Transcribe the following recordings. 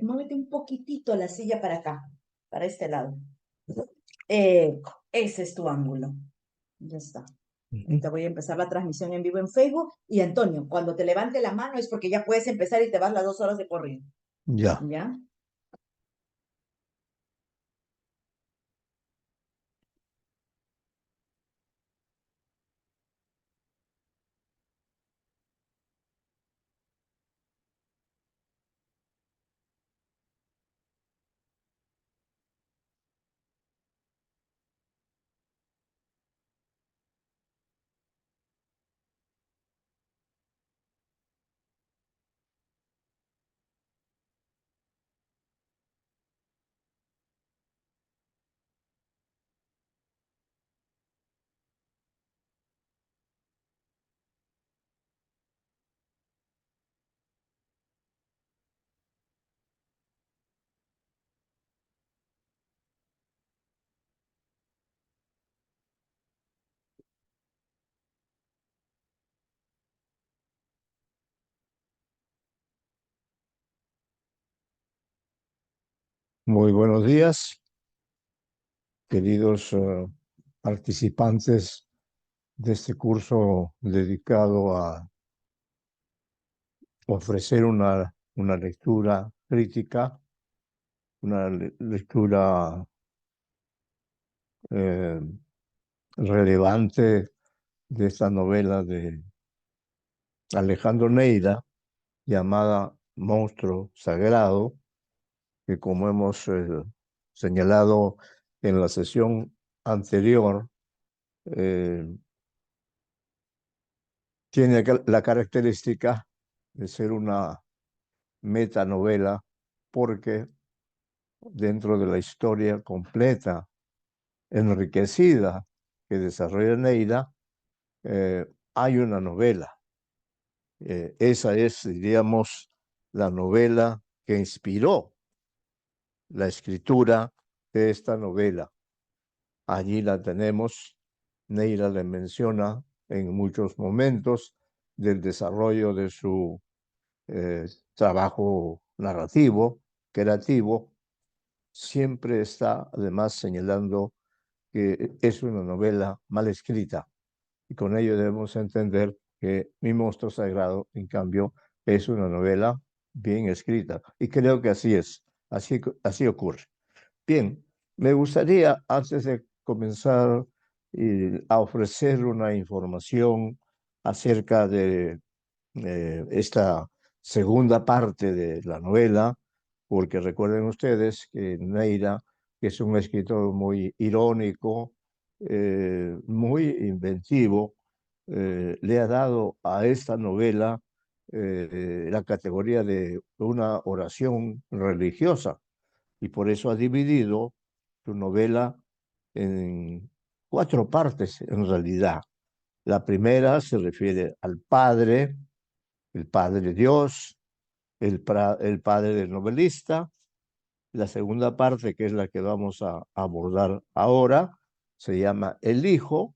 Muévete un poquitito la silla para acá, para este lado. Ese es tu ángulo. Ya está. Ahorita voy a empezar la transmisión en vivo en Facebook. Y Antonio, cuando te levante la mano es porque ya puedes empezar y te vas las 2 horas de corrido. Ya. ¿Ya? Muy buenos días, queridos participantes de este curso dedicado a ofrecer una lectura crítica, una lectura eh, relevante de esta novela de Alejandro Neira, llamada Monstruo Sagrado, que como hemos señalado en la sesión anterior, eh, tiene la característica de ser una metanovela porque dentro de la historia completa, enriquecida, que desarrolla Neira, hay una novela. Esa es, diríamos, la novela que inspiró la escritura de esta novela. Allí la tenemos. Neira le menciona en muchos momentos del desarrollo de su trabajo narrativo, creativo. Siempre está además señalando que es una novela mal escrita y con ello debemos entender que Mi monstruo sagrado, en cambio, es una novela bien escrita y creo que así es, así ocurre. Bien, me gustaría, antes de comenzar a ofrecer una información acerca de esta segunda parte de la novela, porque recuerden ustedes que Neira, que es un escritor muy irónico, muy inventivo, le ha dado a esta novela la categoría de una oración religiosa y por eso ha dividido su novela en 4 partes en realidad. La primera se refiere al Padre, el Padre Dios, el Padre del novelista. La segunda parte, que es la que vamos a abordar ahora, se llama el Hijo,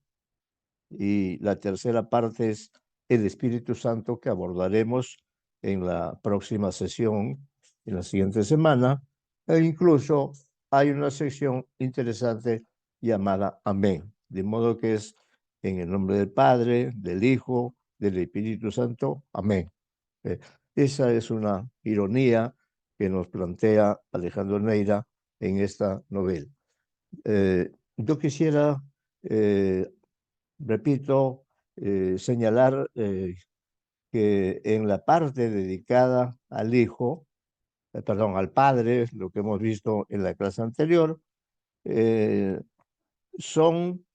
y la tercera parte es el Espíritu Santo, que abordaremos en la próxima sesión, en la siguiente semana, e incluso hay una sección interesante llamada Amén, de modo que es en el nombre del Padre, del Hijo, del Espíritu Santo, Amén. Eh, Esa es una ironía que nos plantea Alejandro Neira en esta novela. Yo quisiera, repito, señalar que en la parte dedicada al hijo, perdón, al padre, lo que hemos visto en la clase anterior, eh, son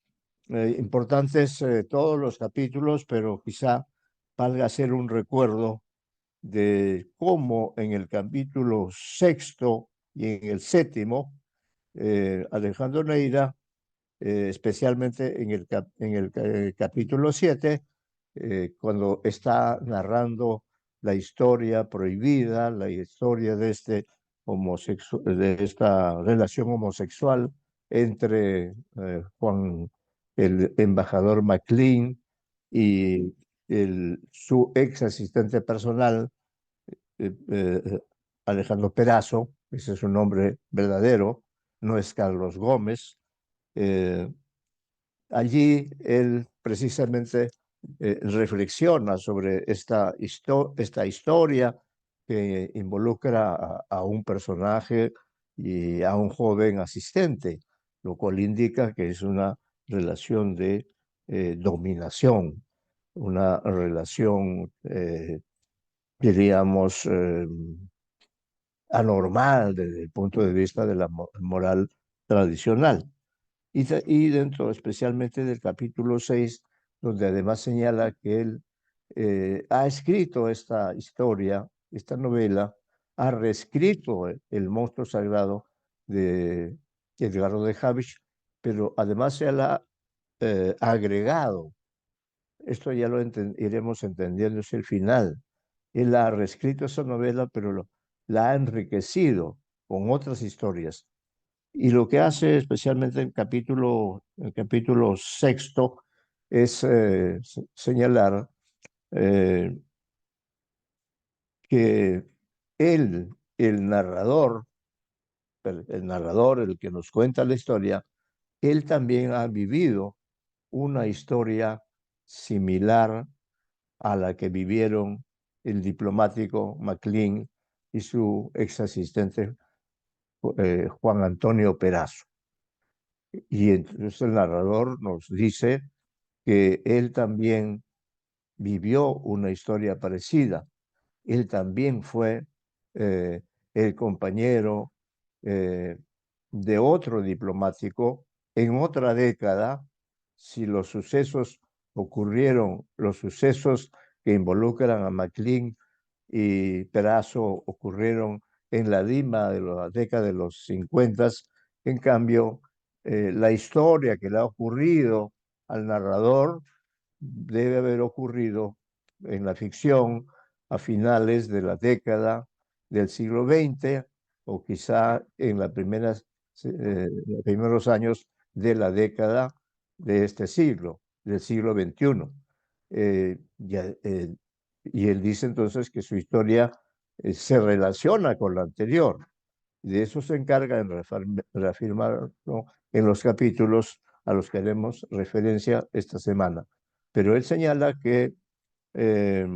importantes todos los capítulos, pero quizá valga hacer un recuerdo de cómo en el capítulo 6 y en el 7, Alejandro Neira, especialmente en el capítulo 7, cuando está narrando la historia prohibida, la historia de esta relación homosexual entre Juan, el embajador MacLean, y su ex asistente personal, Alejandro Perazo, ese es su nombre verdadero, no es Carlos Gómez. Allí él precisamente reflexiona sobre esta historia que involucra a un personaje y a un joven asistente, lo cual indica que es una relación de dominación, una relación, diríamos, anormal desde el punto de vista de la moral tradicional. Y dentro especialmente del capítulo 6, donde además señala que él ha escrito esta historia, esta novela, ha reescrito el monstruo sagrado de Edgardo de Havish, pero además se la ha agregado. Esto ya lo iremos entendiendo, es el final. Él ha reescrito esa novela, pero la ha enriquecido con otras historias. Y lo que hace especialmente el capítulo sexto es señalar que él, el narrador, el que nos cuenta la historia, él también ha vivido una historia similar a la que vivieron el diplomático Maclean y su ex asistente Juan Antonio Perazo. Y entonces el narrador nos dice que él también vivió una historia parecida. Él también fue el compañero eh, de otro diplomático en otra década. Si los sucesos los sucesos que involucran a Maclean y Perazo ocurrieron en la Lima de la década de los 50. En cambio, la historia que le ha ocurrido al narrador debe haber ocurrido en la ficción a finales de la década del siglo XX o quizá en los primeros años de la década de este siglo, del siglo XXI. Y él dice entonces que su historia se relaciona con la anterior. De eso se encarga en reafirmarlo en los capítulos a los que haremos referencia esta semana. Pero él señala que eh,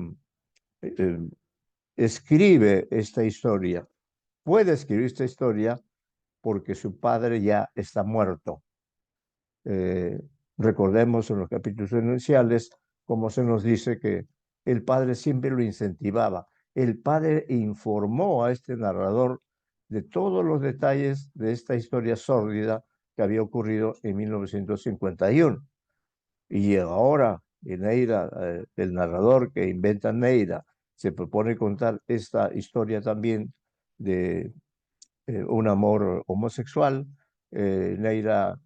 eh, escribe esta historia, puede escribir esta historia porque su padre ya está muerto. Recordemos en los capítulos iniciales cómo se nos dice que el padre siempre lo incentivaba. El padre informó a este narrador de todos los detalles de esta historia sórdida que había ocurrido en 1951. Y ahora, Neira, el narrador que inventa Neira, se propone contar esta historia también de un amor homosexual. Neira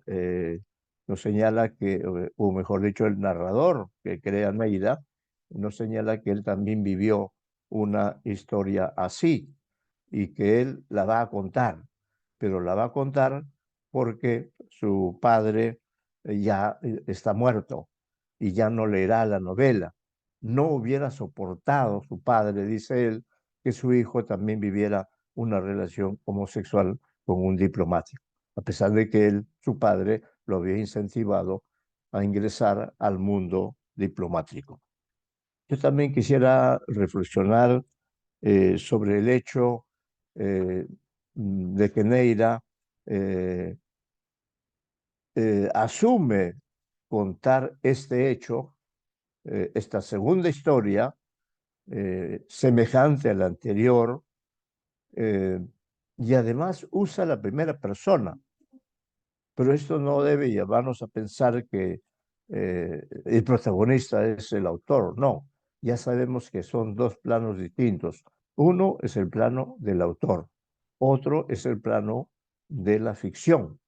nos señala que, o mejor dicho, el narrador que crea Neira, nos señala que él también vivió una historia así y que él la va a contar, pero la va a contar porque su padre ya está muerto y ya no leerá la novela. No hubiera soportado su padre, dice él, que su hijo también viviera una relación homosexual con un diplomático, a pesar de que él, su padre, lo había incentivado a ingresar al mundo diplomático. Yo también quisiera reflexionar sobre el hecho de que Neira asume contar este hecho, esta segunda historia, semejante a la anterior, y además usa la primera persona. Pero esto no debe llevarnos a pensar que el protagonista es el autor, no. Ya sabemos que son dos planos distintos. Uno es el plano del autor, otro es el plano de la ficción,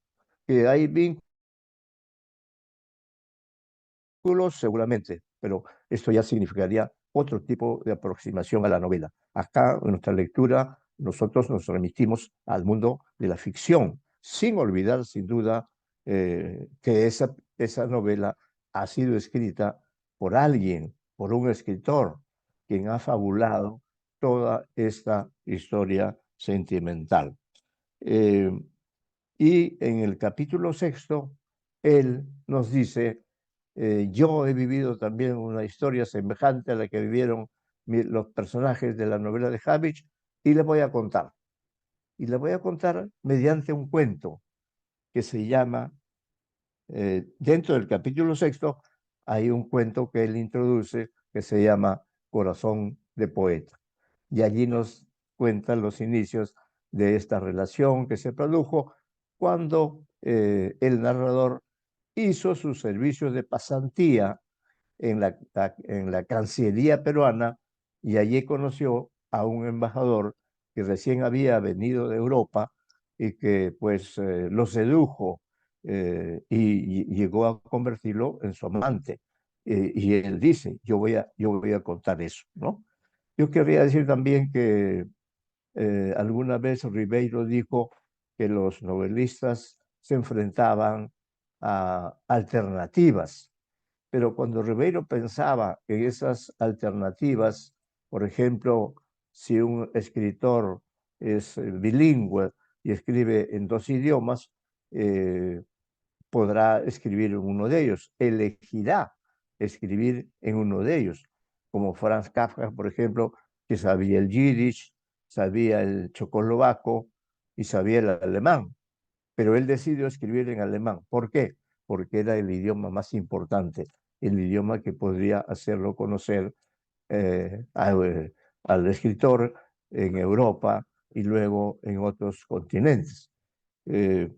que hay vínculos seguramente, pero esto ya significaría otro tipo de aproximación a la novela. Acá, en nuestra lectura, nosotros nos remitimos al mundo de la ficción, sin olvidar, sin duda, que esa novela ha sido escrita por alguien, por un escritor, quien ha fabulado toda esta historia sentimental. Y en el capítulo 6, él nos dice, yo he vivido también una historia semejante a la que vivieron los personajes de la novela de Habich, y le voy a contar. Y le voy a contar mediante un cuento que se llama, dentro del capítulo 6, hay un cuento que él introduce que se llama Corazón de Poeta. Y allí nos cuentan los inicios de esta relación que se produjo cuando el narrador hizo sus servicios de pasantía en la Cancillería peruana, y allí conoció a un embajador que recién había venido de Europa y que pues lo sedujo, y llegó a convertirlo en su amante. Y él dice, yo voy a contar eso, ¿no? Yo querría decir también que alguna vez Ribeiro dijo que los novelistas se enfrentaban a alternativas, pero cuando Ribeiro pensaba en esas alternativas, por ejemplo, si un escritor es bilingüe y escribe en dos idiomas, eh, podrá escribir en uno de ellos, elegirá escribir en uno de ellos, como Franz Kafka, por ejemplo, que sabía el yiddish, sabía el checoslovaco y sabía el alemán, pero él decidió escribir en alemán. ¿Por qué? Porque era el idioma más importante, el idioma que podría hacerlo conocer al escritor en Europa y luego en otros continentes. Eh,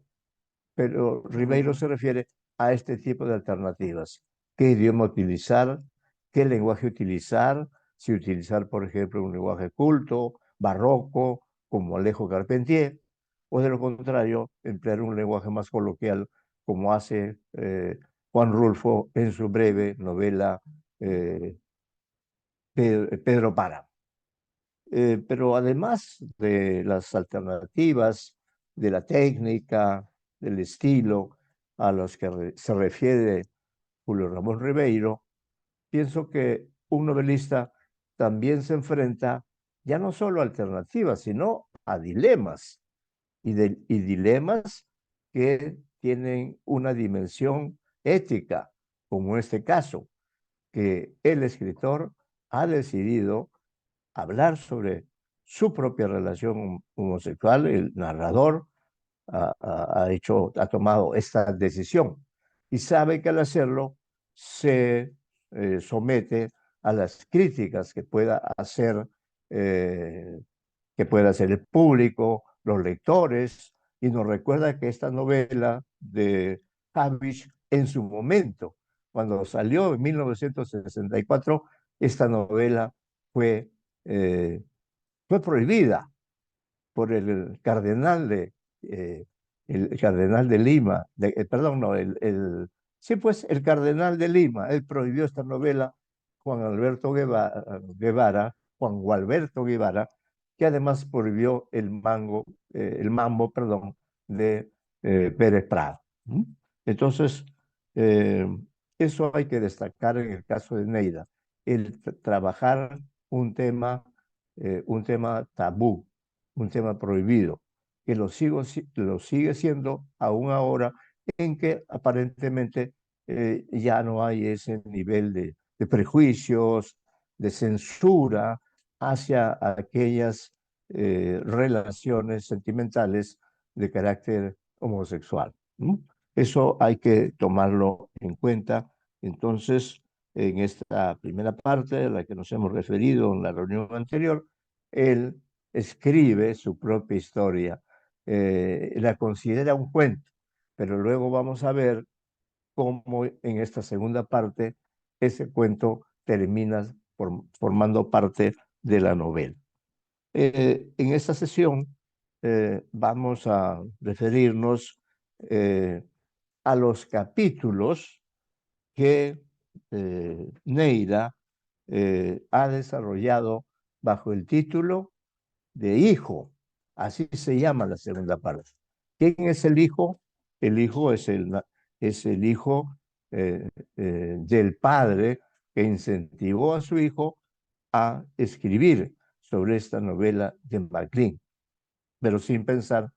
pero Ribeiro se refiere a este tipo de alternativas. ¿Qué idioma utilizar? ¿Qué lenguaje utilizar? Si utilizar, por ejemplo, un lenguaje culto, barroco, como Alejo Carpentier, o de lo contrario, emplear un lenguaje más coloquial, como hace Juan Rulfo en su breve novela Pedro Páramo. Pero además de las alternativas, de la técnica, del estilo a los que se refiere Julio Ramón Ribeiro, pienso que un novelista también se enfrenta ya no solo a alternativas, sino a dilemas, y dilemas que tienen una dimensión ética, como en este caso, que el escritor ha decidido hablar sobre su propia relación homosexual. El narrador ha tomado esta decisión y sabe que al hacerlo se somete a las críticas eh, que pueda hacer el público, los lectores, y nos recuerda que esta novela de Havish en su momento, cuando salió en 1964, esta novela fue, eh, fue prohibida por eh, el cardenal de Lima, perdón, no, sí, pues el cardenal de Lima, él prohibió esta novela, Juan Alberto Guevara, Juan Gualberto Guevara, que además prohibió el mambo, perdón, de Pérez Prado. ¿Mm? Entonces, eh, eso hay que destacar en el caso de Neida, el trabajar un tema tabú, un tema prohibido, que lo sigue siendo aún ahora, en que aparentemente ya no hay ese nivel de prejuicios, de censura hacia aquellas relaciones sentimentales de carácter homosexual. ¿Mm? Eso hay que tomarlo en cuenta. Entonces, en esta primera parte a la que nos hemos referido en la reunión anterior, él escribe su propia historia, la considera un cuento, pero luego vamos a ver cómo en esta segunda parte ese cuento termina formando parte de la novela. En esta sesión vamos a referirnos a los capítulos que Neira ha desarrollado bajo el título de hijo. Así se llama la segunda parte. ¿Quién es el hijo? El hijo es el hijo del padre que incentivó a su hijo a escribir sobre esta novela de Maclean. pero sin pensar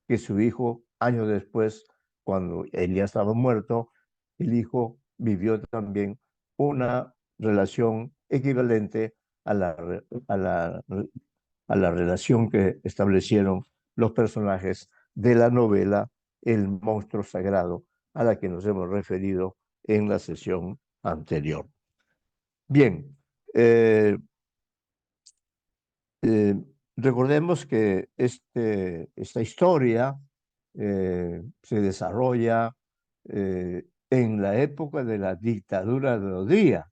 que su hijo, años después, cuando él ya estaba muerto, el hijo vivió también una relación equivalente a la relación que establecieron los personajes de la novela El monstruo sagrado, a la que nos hemos referido en la sesión anterior. Bien, eh, recordemos que esta historia se desarrolla en la época de la dictadura de Odría,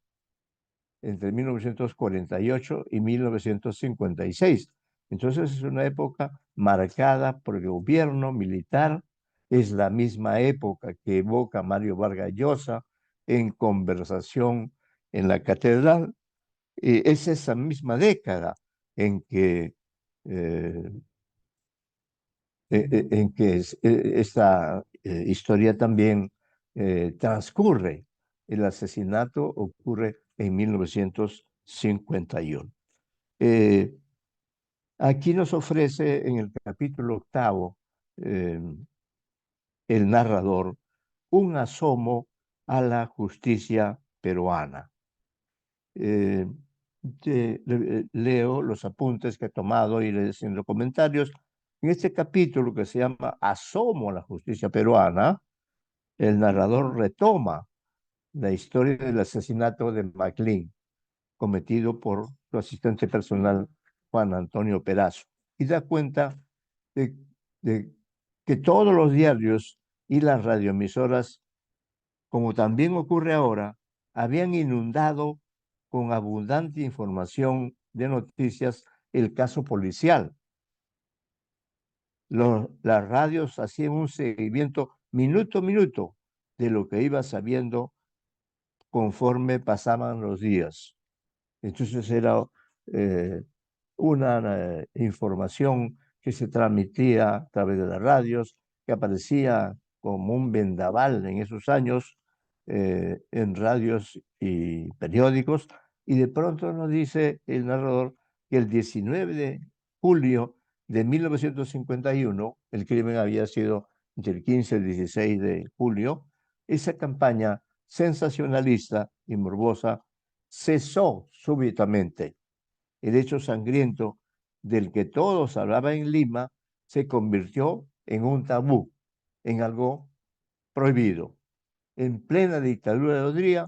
entre 1948 y 1956. Entonces es una época marcada por el gobierno militar, es la misma época que evoca Mario Vargas Llosa en Conversación en la Catedral, es esa misma década en que, eh, esta historia también transcurre. El asesinato ocurre en 1951. Aquí nos ofrece en el capítulo 8 el narrador un asomo a la justicia peruana. Eh, Leo los apuntes que he tomado y iré haciendo comentarios. En este capítulo que se llama Asomo a la justicia peruana, el narrador retoma la historia del asesinato de MacLean, cometido por su asistente personal Juan Antonio Perazo, y da cuenta de, de que todos los diarios y las radioemisoras, como también ocurre ahora, habían inundado con abundante información de noticias el caso policial. Las radios hacían un seguimiento minuto a minuto de lo que iba sabiendo conforme pasaban los días. Entonces era eh, una información que se transmitía a través de las radios, que aparecía como un vendaval en esos años en radios y periódicos, y de pronto nos dice el narrador que el 19 de julio de 1951, el crimen había sido entre el 15 y el 16 de julio, esa campaña sensacionalista y morbosa cesó súbitamente. El hecho sangriento del que todos hablaban en Lima se convirtió en un tabú, en algo prohibido. En plena dictadura de Odría,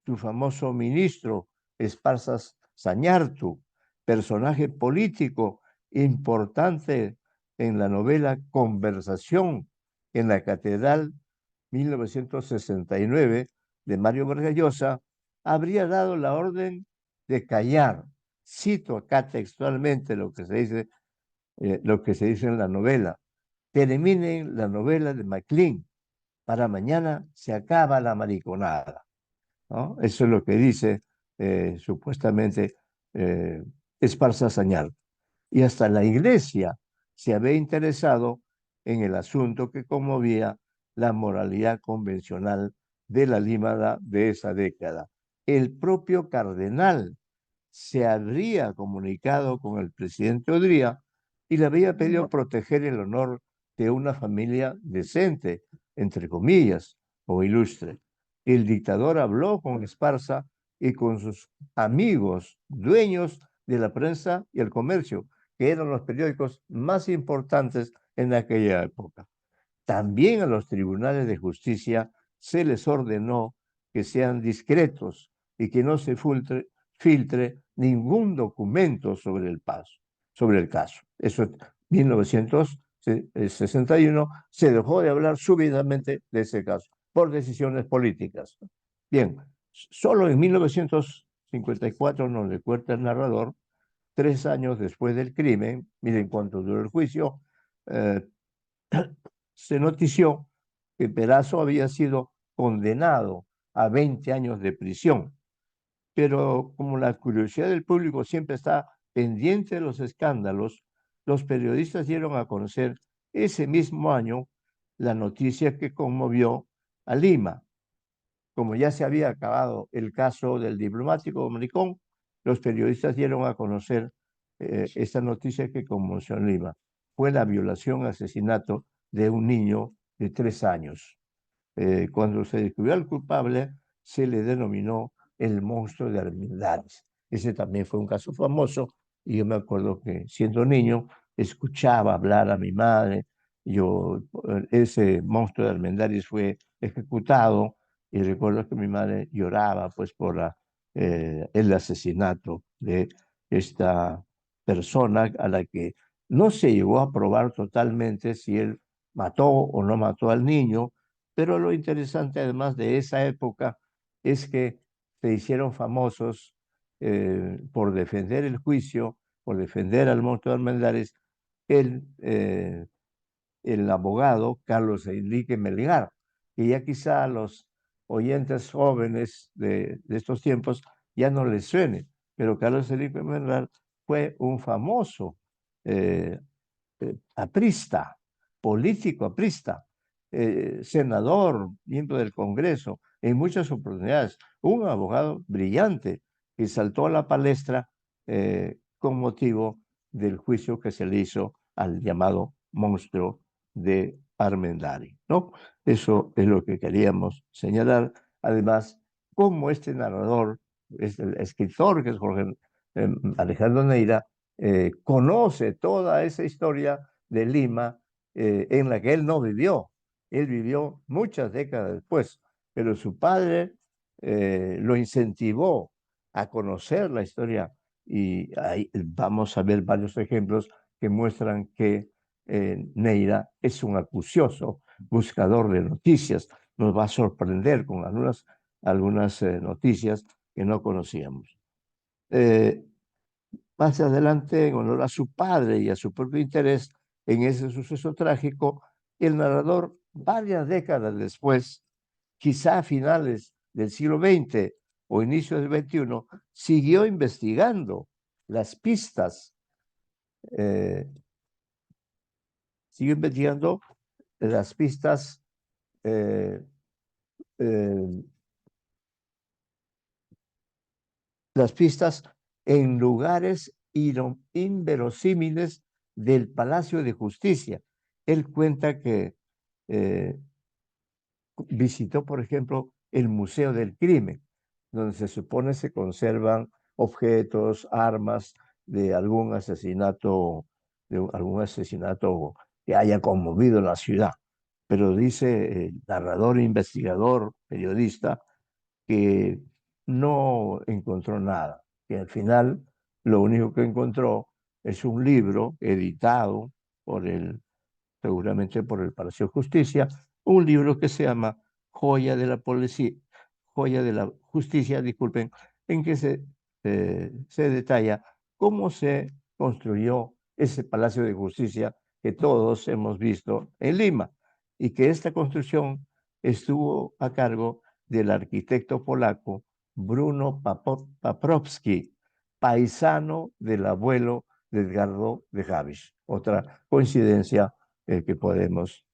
su famoso ministro Esparzas Sañartu, personaje político importante en la novela Conversación en la Catedral 1969 de Mario Vargas Llosa, habría dado la orden de callar. Cito acá textualmente lo que se dice en la novela. Terminen la novela de MacLean. Para mañana se acaba la mariconada, ¿no? Eso es lo que dice supuestamente Esparza Sañal. Y hasta la iglesia se había interesado en el asunto que conmovía la moralidad convencional de la Límada de esa década. El propio cardenal se habría comunicado con el presidente Odría y le había pedido proteger el honor de una familia decente, entre comillas, o ilustre. El dictador habló con Esparza y con sus amigos, dueños de la prensa y el comercio, que eran los periódicos más importantes en aquella época. También a los tribunales de justicia se les ordenó que sean discretos y que no se filtre ningún documento sobre el caso. Eso en 1961 se dejó de hablar súbitamente de ese caso por decisiones políticas. Bien, solo en 1954 nos recuerda el narrador, 3 años después del crimen, miren cuánto duró el juicio, eh, se notició que Perazo había sido condenado a 20 años de prisión. Pero como la curiosidad del público siempre está pendiente de los escándalos, los periodistas dieron a conocer ese mismo año la noticia que conmovió a Lima. Como ya se había acabado el caso del diplomático Maricón, los periodistas dieron a conocer esta noticia que conmovió a Lima. fue la violación, asesinato de un niño de 3 años. Cuando se descubrió al culpable, se le denominó el monstruo de Armendáriz. Ese también fue un caso famoso y yo me acuerdo que siendo niño escuchaba hablar a mi madre. Ese monstruo de Armendáriz fue ejecutado y recuerdo que mi madre lloraba pues por el asesinato de esta persona a la que no se llegó a probar totalmente si él mató o no mató al niño, pero lo interesante además de esa época es que se hicieron famosos por defender el juicio, por defender al monstruo de Armendáriz, el, eh, el abogado Carlos Enrique Melgar, que ya quizá a los oyentes jóvenes de estos tiempos ya no les suene, pero Carlos Enrique Melgar fue un famoso eh, aprista, político aprista, senador, miembro del Congreso, en muchas oportunidades, un abogado brillante que saltó a la palestra con motivo del juicio que se le hizo al llamado monstruo de Armendari, ¿no? Eso es lo que queríamos señalar. Además, cómo este narrador, el escritor que es Jorge Alejandro Neira, conoce toda esa historia de Lima en la que él no vivió. Él vivió muchas décadas después, pero su padre lo incentivó a conocer la historia y ahí vamos a ver varios ejemplos que muestran que Neira es un acucioso buscador de noticias. Nos va a sorprender con algunas noticias que no conocíamos. Más adelante, en honor a su padre y a su propio interés en ese suceso trágico, el narrador, varias décadas después, quizá a finales del siglo XX o inicios del XXI, siguió investigando las pistas, eh, siguió investigando las pistas eh, eh, las pistas en lugares inverosímiles del Palacio de Justicia. Él cuenta que eh, visitó, por ejemplo, el Museo del Crimen, donde se supone se conservan objetos, armas de algún asesinato que haya conmovido la ciudad. Pero dice el narrador, investigador, periodista, que no encontró nada, que al final lo único que encontró es un libro editado por seguramente por el Palacio de Justicia, un libro que se llama Joya de la Policía, Joya de la Justicia, disculpen, en que se detalla cómo se construyó ese Palacio de Justicia que todos hemos visto en Lima y que esta construcción estuvo a cargo del arquitecto polaco Bruno Paprocki, paisano del abuelo de Edgardo de Havish. Otra coincidencia que podemos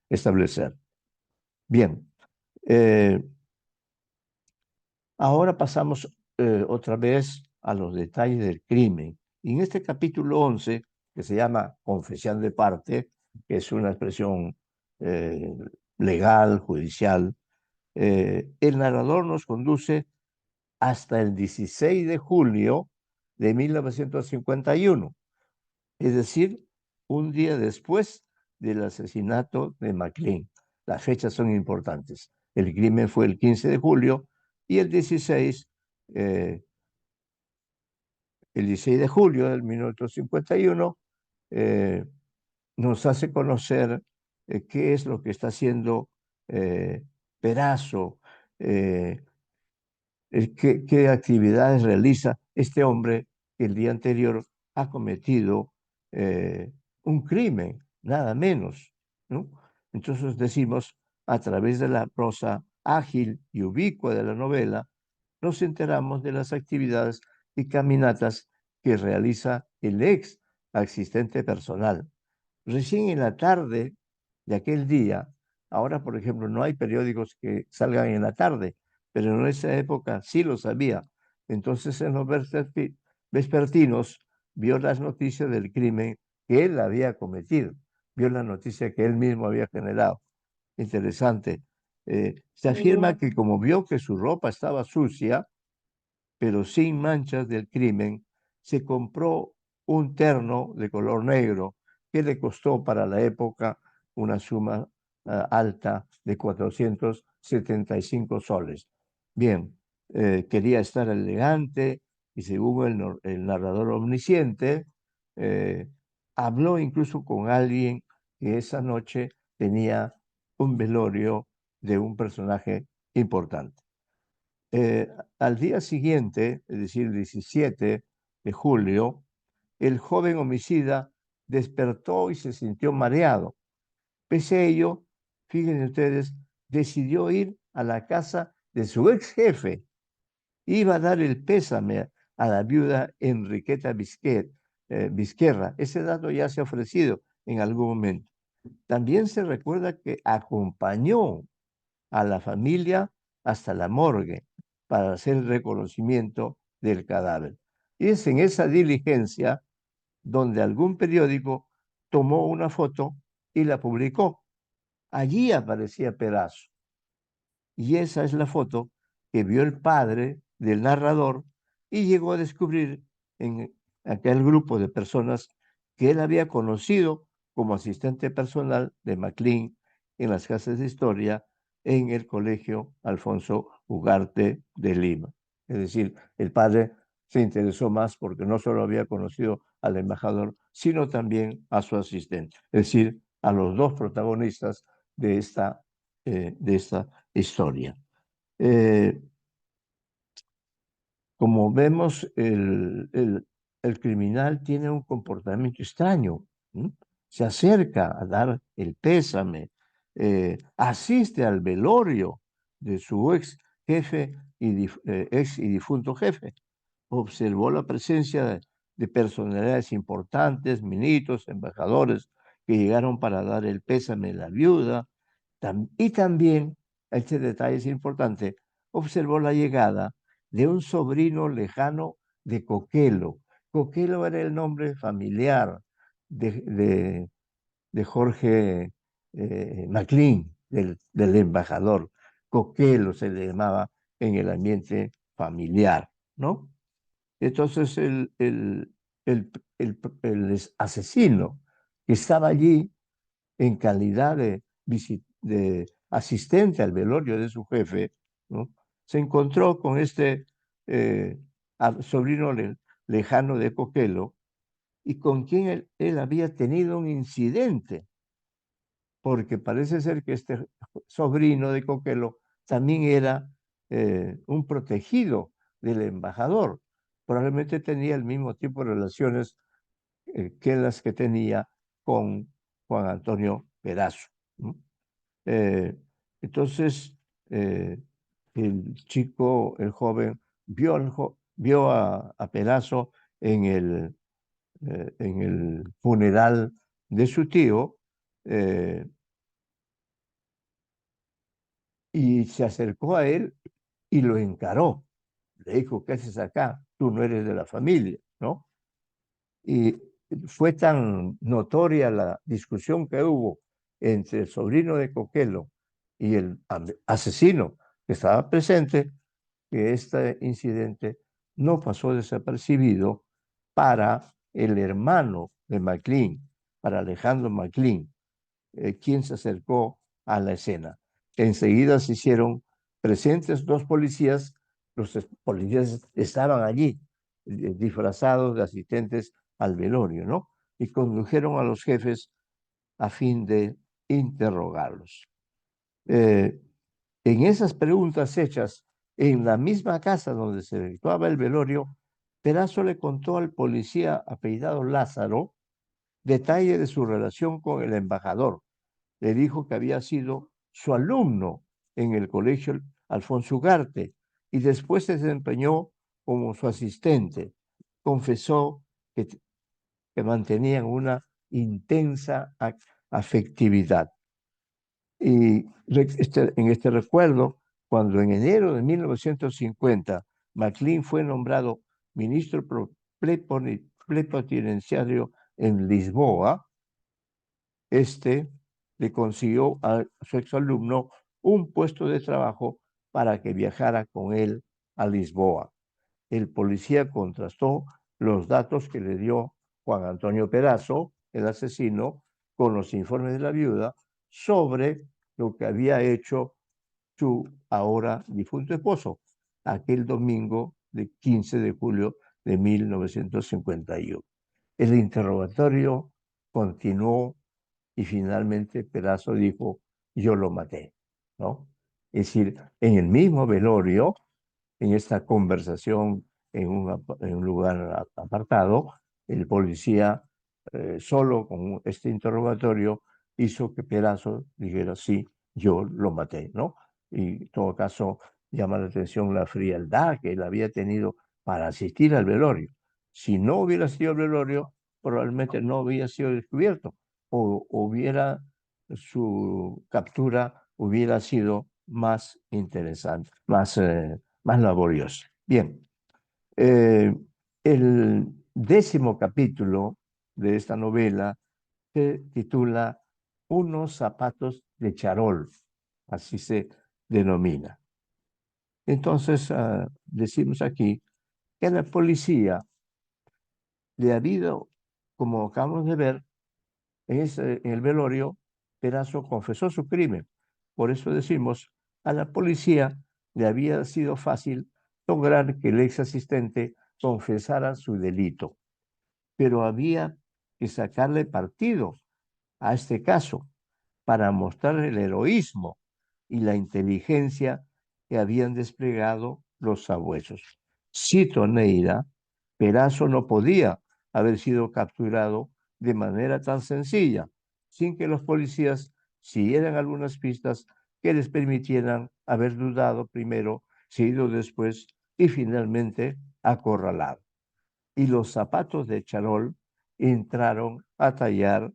establecer. Bien, ahora pasamos otra vez a los detalles del crimen. Y en este capítulo 11, que se llama Confesión de parte, que es una expresión eh, legal, judicial, el narrador nos conduce hasta el 16 de julio de 1951, es decir, un día después del asesinato de McLean. Las fechas son importantes. El crimen fue el 15 de julio y eh, el 16 de julio del 1951 eh, nos hace conocer qué es lo que está haciendo Perazo, qué actividades realiza este hombre que el día anterior ha cometido un crimen, nada menos, ¿no? Entonces decimos, a través de la prosa ágil y ubicua de la novela, nos enteramos de las actividades y caminatas que realiza el ex asistente personal. Recién en la tarde de aquel día, ahora por ejemplo no hay periódicos que salgan en la tarde, pero en esa época sí lo sabía. Entonces en los vespertinos vio las noticias del crimen que él había cometido. Vio la noticia que él mismo había generado. Interesante. Se afirma que como vio que su ropa estaba sucia, pero sin manchas del crimen, se compró un terno de color negro que le costó para la época una suma alta de 475 soles. Bien, quería estar elegante y según el narrador omnisciente, eh, habló incluso con alguien que esa noche tenía un velorio de un personaje importante. Al día siguiente, es decir, el 17 de julio, el joven homicida despertó y se sintió mareado. Pese a ello, fíjense ustedes, decidió ir a la casa de su ex jefe. Iba a dar el pésame a la viuda Enriqueta Vizquerra. Ese dato ya se ha ofrecido en algún momento. También se recuerda que acompañó a la familia hasta la morgue para hacer el reconocimiento del cadáver. Y es en esa diligencia donde algún periódico tomó una foto y la publicó. Allí aparecía Perazo. Y esa es la foto que vio el padre del narrador y llegó a descubrir en aquel grupo de personas que él había conocido como asistente personal de MacLean en las clases de historia en el colegio Alfonso Ugarte de Lima. Es decir, el padre se interesó más porque no solo había conocido al embajador, sino también a su asistente, es decir, a los dos protagonistas de esta historia. Como vemos, el criminal tiene un comportamiento extraño. ¿Sí? Se acerca a dar el pésame, asiste al velorio de su ex jefe ex y difunto jefe. Observó la presencia de personalidades importantes, ministros, embajadores, que llegaron para dar el pésame a la viuda. Y también, este detalle es importante, observó la llegada de un sobrino lejano de Coquelo. Coquelo era el nombre familiar de Jorge MacLean, del embajador. Coquelo se le llamaba en el ambiente familiar, ¿no? Entonces el, el asesino que estaba allí en calidad de asistente al velorio de su jefe, ¿no? Se encontró con este sobrino lejano de Coquelo y con quien él había tenido un incidente, porque parece ser que este sobrino de Coquelo también era un protegido del embajador. Probablemente tenía el mismo tipo de relaciones que las que tenía con Juan Antonio Perazo, ¿no? Entonces, el chico, el joven, vio a Perazo en el funeral de su tío y se acercó a él y lo encaró. Le dijo, ¿qué haces acá? Tú no eres de la familia, ¿no? Y fue tan notoria la discusión que hubo entre el sobrino de Coquelo y el asesino que estaba presente, que este incidente no pasó desapercibido para el hermano de MacLean, para Alejandro MacLean, quien se acercó a la escena. Enseguida se hicieron presentes dos policías, los policías estaban allí, disfrazados de asistentes al velorio, ¿no? Y condujeron a los jefes a fin de interrogarlos. En esas preguntas hechas en la misma casa donde se efectuaba el velorio, Perazo le contó al policía apellidado Lázaro detalle de su relación con el embajador. Le dijo que había sido su alumno en el colegio Alfonso Ugarte y después se desempeñó como su asistente. Confesó que mantenían una intensa afectividad. Y en este recuerdo, cuando en enero de 1950 MacLean fue nombrado ministro plenipotenciario en Lisboa, le consiguió a su exalumno un puesto de trabajo para que viajara con él a Lisboa. El policía contrastó los datos que le dio Juan Antonio Perazo, el asesino, con los informes de la viuda sobre lo que había hecho su ahora difunto esposo aquel domingo de 15 de julio de 1951. El interrogatorio continuó y finalmente Perazo dijo, yo lo maté, ¿no? Es decir, en el mismo velorio, en esta conversación en un lugar apartado, el policía, solo con este interrogatorio, hizo que Perazo dijera, sí, yo lo maté, ¿no? Y en todo caso, llama la atención la frialdad que él había tenido para asistir al velorio. Si no hubiera sido el velorio, probablemente no había sido descubierto o hubiera su captura hubiera sido más interesante, más laboriosa. Bien, el 10º capítulo de esta novela se titula Unos zapatos de charol, así se denomina. Entonces, decimos aquí que la policía le ha habido, como acabamos de ver, en el velorio, Perazo confesó su crimen. Por eso decimos, a la policía le había sido fácil lograr que el ex asistente confesara su delito, pero había que sacarle partido a este caso para mostrar el heroísmo y la inteligencia que habían desplegado los sabuesos. Cito Neira, Perazo no podía haber sido capturado de manera tan sencilla, sin que los policías siguieran algunas pistas que les permitieran haber dudado primero, seguido después y finalmente acorralado. Y los zapatos de charol entraron a tallar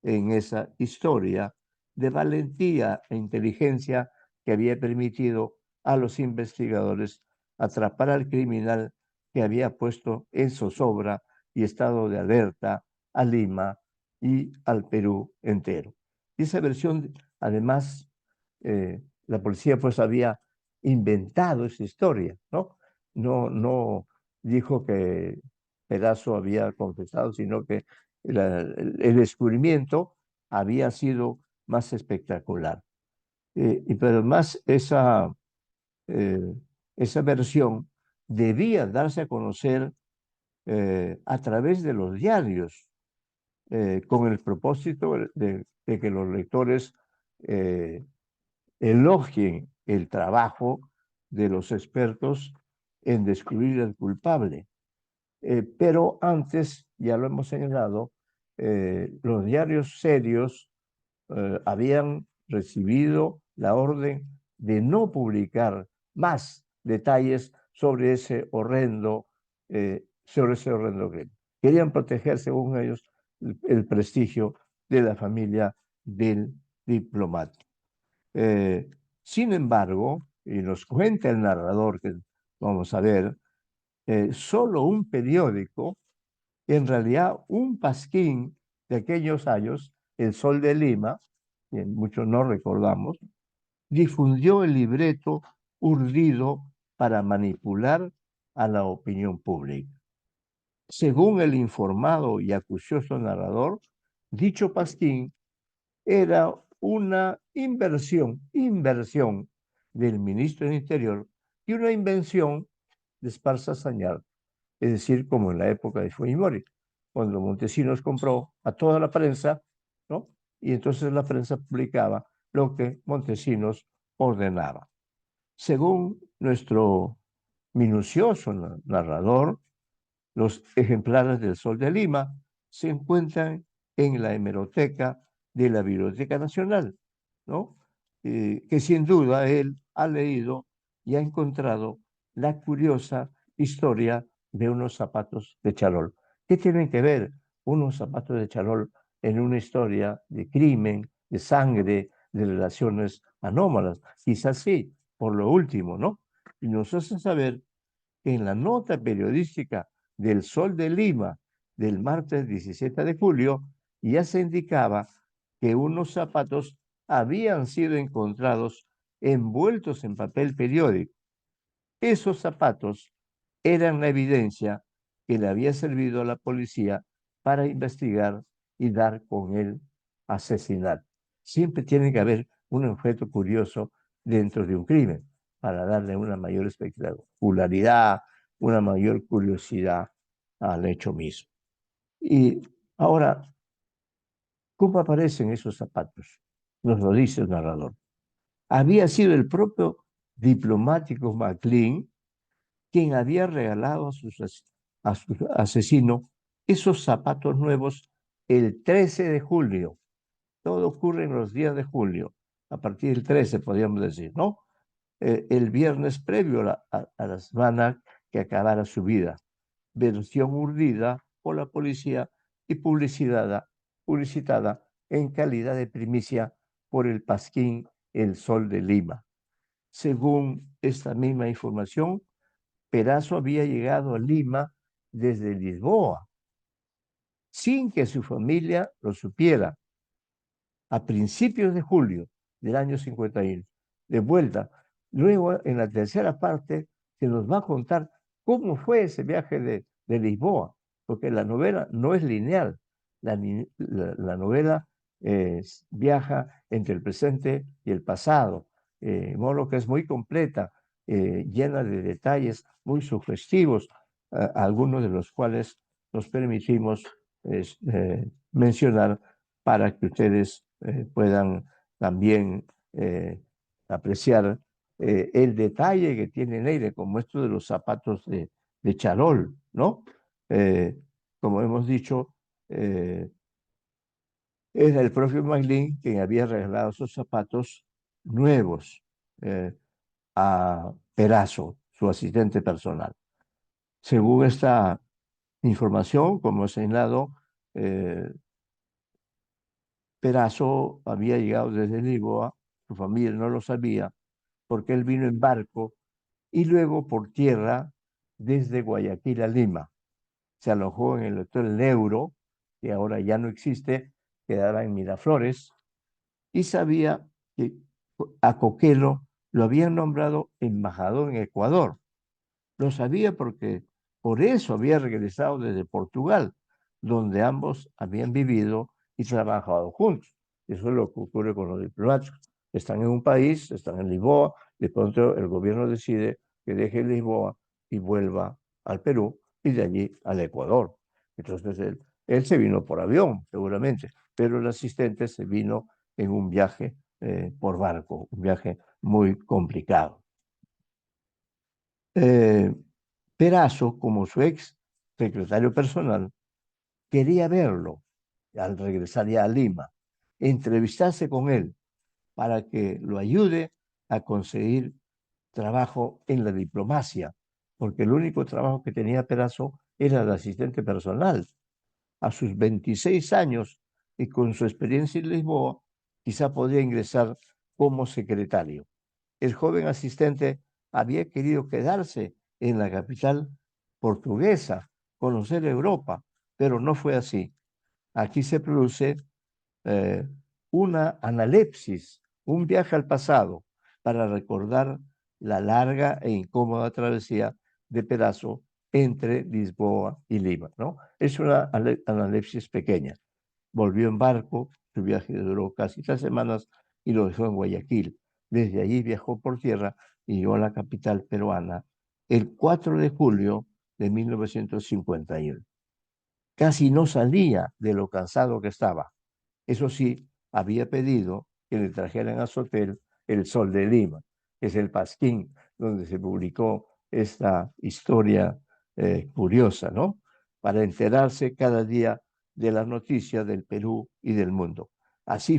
en esa historia de valentía e inteligencia que había permitido a los investigadores atrapar al criminal que había puesto en zozobra y estado de alerta a Lima y al Perú entero. Y esa versión, además, la policía pues había inventado esa historia, ¿no? No dijo que Pedazo había confesado, sino que el descubrimiento había sido más espectacular. Pero además eh, esa versión debía darse a conocer a través de los diarios, con el propósito de que los lectores eh, elogien el trabajo de los expertos en descubrir al culpable. Pero antes, ya lo hemos señalado, los diarios serios habían recibido la orden de no publicar más detalles sobre ese horrendo crimen. Querían proteger, según ellos, el prestigio de la familia del diplomático. Sin embargo, y nos cuenta el narrador, que vamos a ver, solo un periódico, en realidad un pasquín de aquellos años, El Sol de Lima, que muchos no recordamos, difundió el libreto urdido para manipular a la opinión pública. Según el informado y acucioso narrador, dicho pasquín era una inversión del ministro del Interior y una invención de Esparza Sañar, es decir, como en la época de Fujimori, cuando Montesinos compró a toda la prensa, ¿no? Y entonces la prensa publicaba lo que Montesinos ordenaba. Según nuestro minucioso narrador, los ejemplares del Sol de Lima se encuentran en la hemeroteca de la Biblioteca Nacional, ¿no? Que sin duda él ha leído y ha encontrado la curiosa historia de unos zapatos de charol. ¿Qué tienen que ver unos zapatos de charol en una historia de crimen, de sangre, de relaciones anómalas? Quizás sí, por lo último, ¿no? Y nos hace saber que en la nota periodística del Sol de Lima del martes 17 de julio ya se indicaba que unos zapatos habían sido encontrados envueltos en papel periódico. Esos zapatos eran la evidencia que le había servido a la policía para investigar y dar con el asesinato. Siempre tiene que haber un objeto curioso dentro de un crimen para darle una mayor espectacularidad, una mayor curiosidad al hecho mismo. Y ahora, ¿cómo aparecen esos zapatos? Nos lo dice el narrador. Había sido el propio diplomático MacLean quien había regalado a su asesino esos zapatos nuevos el 13 de julio. Todo ocurre en los días de julio, a partir del 13, podríamos decir, ¿no? El viernes previo a la semana que acabara su vida. Versión urdida por la policía y publicitada en calidad de primicia por el Pasquín El Sol de Lima. Según esta misma información, Perazo había llegado a Lima desde Lisboa, sin que su familia lo supiera, a principios de julio del año 51. De vuelta, luego en la tercera parte se nos va a contar cómo fue ese viaje de Lisboa, porque la novela no es lineal. La novela viaja entre el presente y el pasado, de modo que es muy completa, llena de detalles muy sugestivos, algunos de los cuales nos permitimos mencionar para que ustedes puedan también apreciar el detalle que tiene Neire, como esto de los zapatos de charol, ¿no? Eh, como hemos dicho, era el propio Maglin quien había regalado esos zapatos nuevos a Perazo, su asistente personal. Según esta información, como he señalado, Perazo había llegado desde Lisboa, su familia no lo sabía, porque él vino en barco y luego por tierra desde Guayaquil a Lima. Se alojó en el Hotel Neuro, que ahora ya no existe, quedaba en Miraflores, y sabía que a Coquelo lo habían nombrado embajador en Ecuador. Lo sabía porque por eso había regresado desde Portugal, donde ambos habían vivido y trabajado juntos. Eso es lo que ocurre con los diplomáticos. Están en un país, están en Lisboa, de pronto el gobierno decide que deje Lisboa y vuelva al Perú y de allí al Ecuador. Entonces él se vino por avión, seguramente, pero el asistente se vino en un viaje por barco, un viaje muy complicado. Perazo, como su ex secretario personal, quería verlo al regresar ya a Lima, entrevistarse con él para que lo ayude a conseguir trabajo en la diplomacia, porque el único trabajo que tenía Perazo era de asistente personal. A sus 26 años y con su experiencia en Lisboa, quizá podía ingresar como secretario. El joven asistente había querido quedarse en la capital portuguesa, conocer Europa, pero no fue así. Aquí se produce eh, una analepsis, un viaje al pasado, para recordar la larga e incómoda travesía de Perazo entre Lisboa y Lima, ¿no? Es una analepsis pequeña. Volvió en barco, su viaje duró casi 3 semanas y lo dejó en Guayaquil. Desde allí viajó por tierra y llegó a la capital peruana el 4 de julio de 1951. Casi no salía de lo cansado que estaba. Eso sí, había pedido que le trajeran a su hotel El Sol de Lima, que es el pasquín donde se publicó esta historia curiosa, ¿no? Para enterarse cada día de las noticias del Perú y del mundo. Así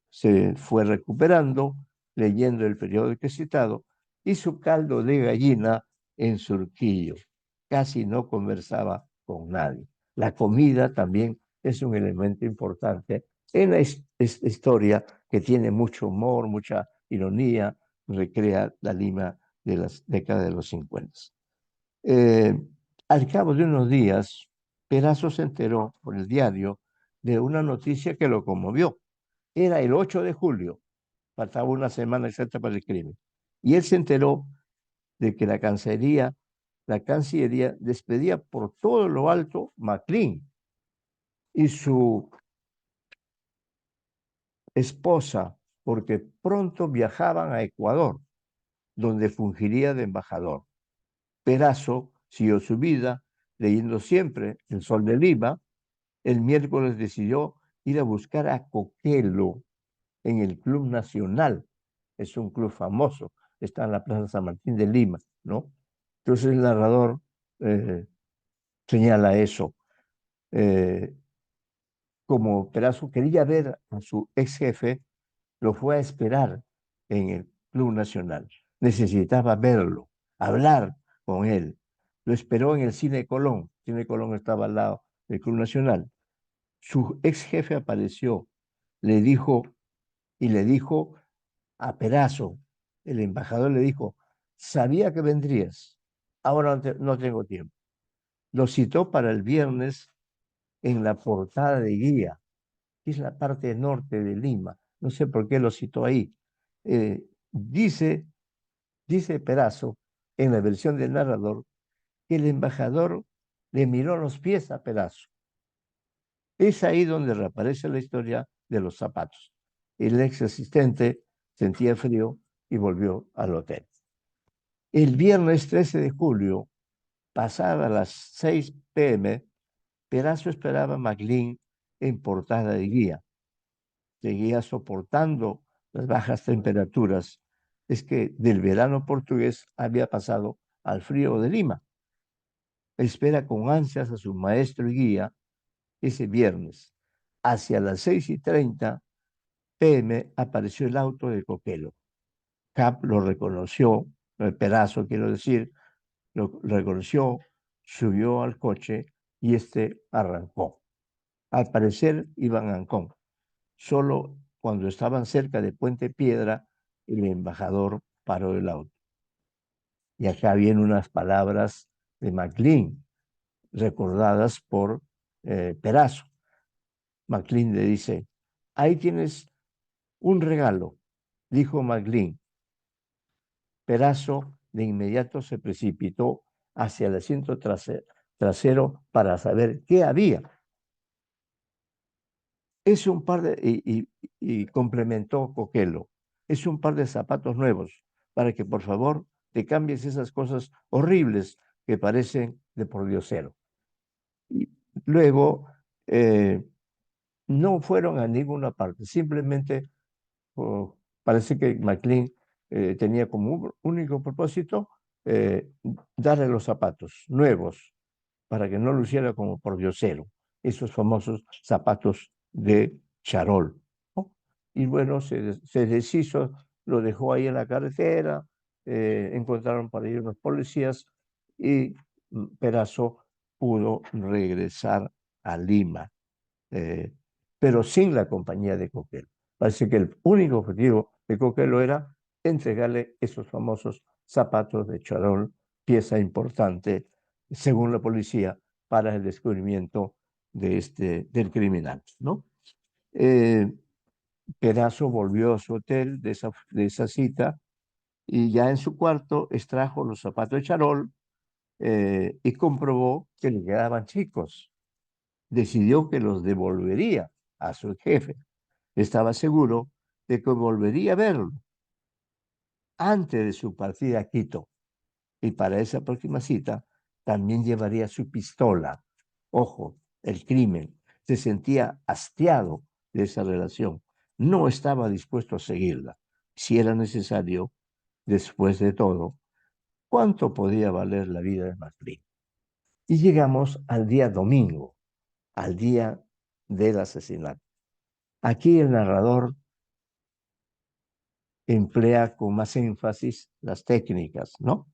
se fue recuperando, leyendo el periódico citado, y su caldo de gallina en Surquillo. Casi no conversaba con nadie. La comida también es un elemento importante en la historia que tiene mucho humor, mucha ironía, recrea la Lima de las décadas de los 50. Al cabo de unos días, Perazo se enteró por el diario de una noticia que lo conmovió. Era el 8 de julio, faltaba una semana exacta para el crimen. Y él se enteró de que la Cancillería despedía por todo lo alto MacLean y su esposa, porque pronto viajaban a Ecuador, donde fungiría de embajador. Perazo siguió su vida leyendo siempre El Sol de Lima. El miércoles decidió ir a buscar a Coquelo en el Club Nacional. Es un club famoso, está en la Plaza San Martín de Lima, ¿no? Entonces el narrador señala eso. Eh, Como Perazo quería ver a su ex jefe, lo fue a esperar en el Club Nacional. Necesitaba verlo, hablar con él. Lo esperó en el Cine Colón. El Cine Colón estaba al lado del Club Nacional. Su ex jefe apareció, le dijo, y le dijo a Perazo, el embajador le dijo, sabía que vendrías, ahora no tengo tiempo. Lo citó para el viernes en la portada de Guía, que es la parte norte de Lima. No sé por qué lo citó ahí. Dice Perazo, en la versión del narrador, que el embajador le miró los pies a Perazo. Es ahí donde reaparece la historia de los zapatos. El ex asistente sentía frío y volvió al hotel. El viernes 13 de julio, pasada las 6 p.m., Perazo esperaba a MacLean en portada de Guía. Seguía soportando las bajas temperaturas. Es que del verano portugués había pasado al frío de Lima. Espera con ansias a su maestro y guía ese viernes. Hacia las 6:30 p.m. apareció el auto de Coquelo. Cap lo reconoció, el Perazo quiero decir, lo reconoció, subió al coche y este arrancó. Al parecer iban a Ancón. Solo cuando estaban cerca de Puente Piedra, el embajador paró el auto. Y acá vienen unas palabras de MacLean, recordadas por Perazo. MacLean le dice, ahí tienes un regalo, dijo MacLean. Perazo de inmediato se precipitó hacia el asiento trasero para saber qué había. Es un par de, y complementó Coquelo, es un par de zapatos nuevos para que por favor te cambies esas cosas horribles que parecen de pordiosero. Y luego no fueron a ninguna parte, simplemente parece que MacLean tenía como un único propósito darle los zapatos nuevos para que no luciera como pordiosero, esos famosos zapatos de charol, ¿no? Y bueno, se deshizo, lo dejó ahí en la carretera, encontraron para ir unos policías y Perazo pudo regresar a Lima, eh, pero sin la compañía de Coquelo. Parece que el único objetivo de Coquelo era entregarle esos famosos zapatos de charol, pieza importante, según la policía, para el descubrimiento del criminal, ¿no? Eh, Perazo volvió a su hotel de esa cita y ya en su cuarto extrajo los zapatos de charol y comprobó que le quedaban chicos. Decidió que los devolvería a su jefe. Estaba seguro de que volvería a verlo antes de su partida a Quito. Y para esa próxima cita también llevaría su pistola. Ojo, el crimen. Se sentía hastiado de esa relación. No estaba dispuesto a seguirla. Si era necesario, después de todo, ¿cuánto podía valer la vida de MacLean? Y llegamos al día domingo, al día del asesinato. Aquí el narrador emplea con más énfasis las técnicas, ¿no?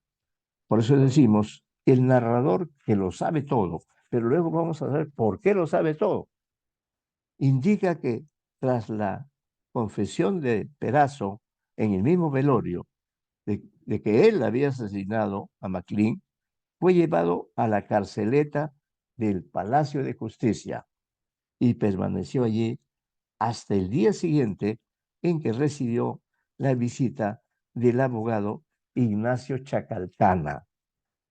Por eso decimos, el narrador que lo sabe todo, pero luego vamos a ver por qué lo sabe todo, indica que tras la confesión de Perazo en el mismo velorio de que él había asesinado a MacLean, fue llevado a la carceleta del Palacio de Justicia y permaneció allí hasta el día siguiente en que recibió la visita del abogado Ignacio Chacaltana,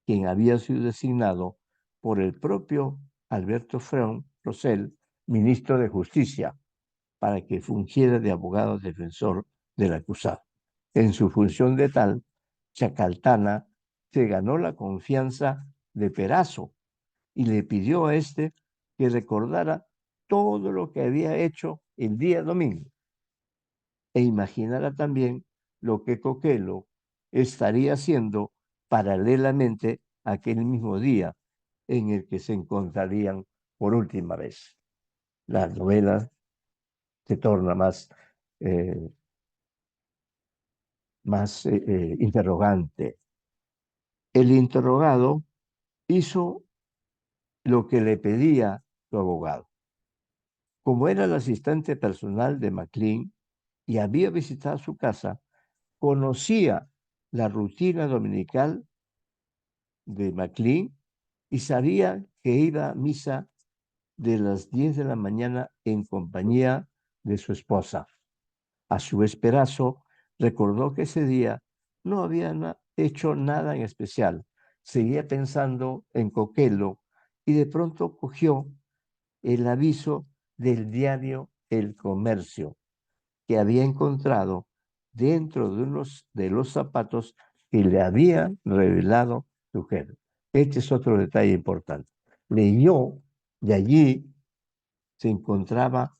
quien había sido designado por el propio Alberto Freón Rosell, ministro de Justicia, para que fungiera de abogado defensor del acusado. En su función de tal, Chacaltana se ganó la confianza de Perazo y le pidió a este que recordara todo lo que había hecho el día domingo e imaginara también lo que Coquelo estaría haciendo paralelamente aquel mismo día en el que se encontrarían por última vez. La novela se torna eh, más interrogante. El interrogado hizo lo que le pedía su abogado. Como era el asistente personal de McLean y había visitado su casa, conocía la rutina dominical de McLean y sabía que iba a misa de las 10 de la mañana en compañía de su esposa. A su vez, Perazo recordó que ese día no había hecho nada en especial. Seguía pensando en Coquelo y de pronto cogió el aviso del diario El Comercio que había encontrado dentro de unos de los zapatos que le había revelado su jefe. Este es otro detalle importante. Leyó y allí se encontraba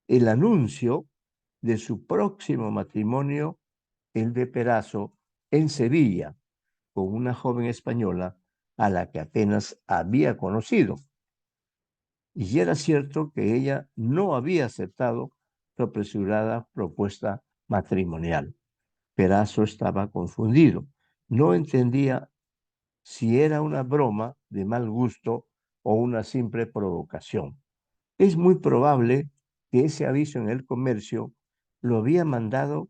el anuncio de su próximo matrimonio, el de Perazo, en Sevilla, con una joven española a la que apenas había conocido. Y era cierto que ella no había aceptado su apresurada propuesta matrimonial. Perazo estaba confundido. No entendía si era una broma de mal gusto o una simple provocación. Es muy probable que ese aviso en el comercio lo había mandado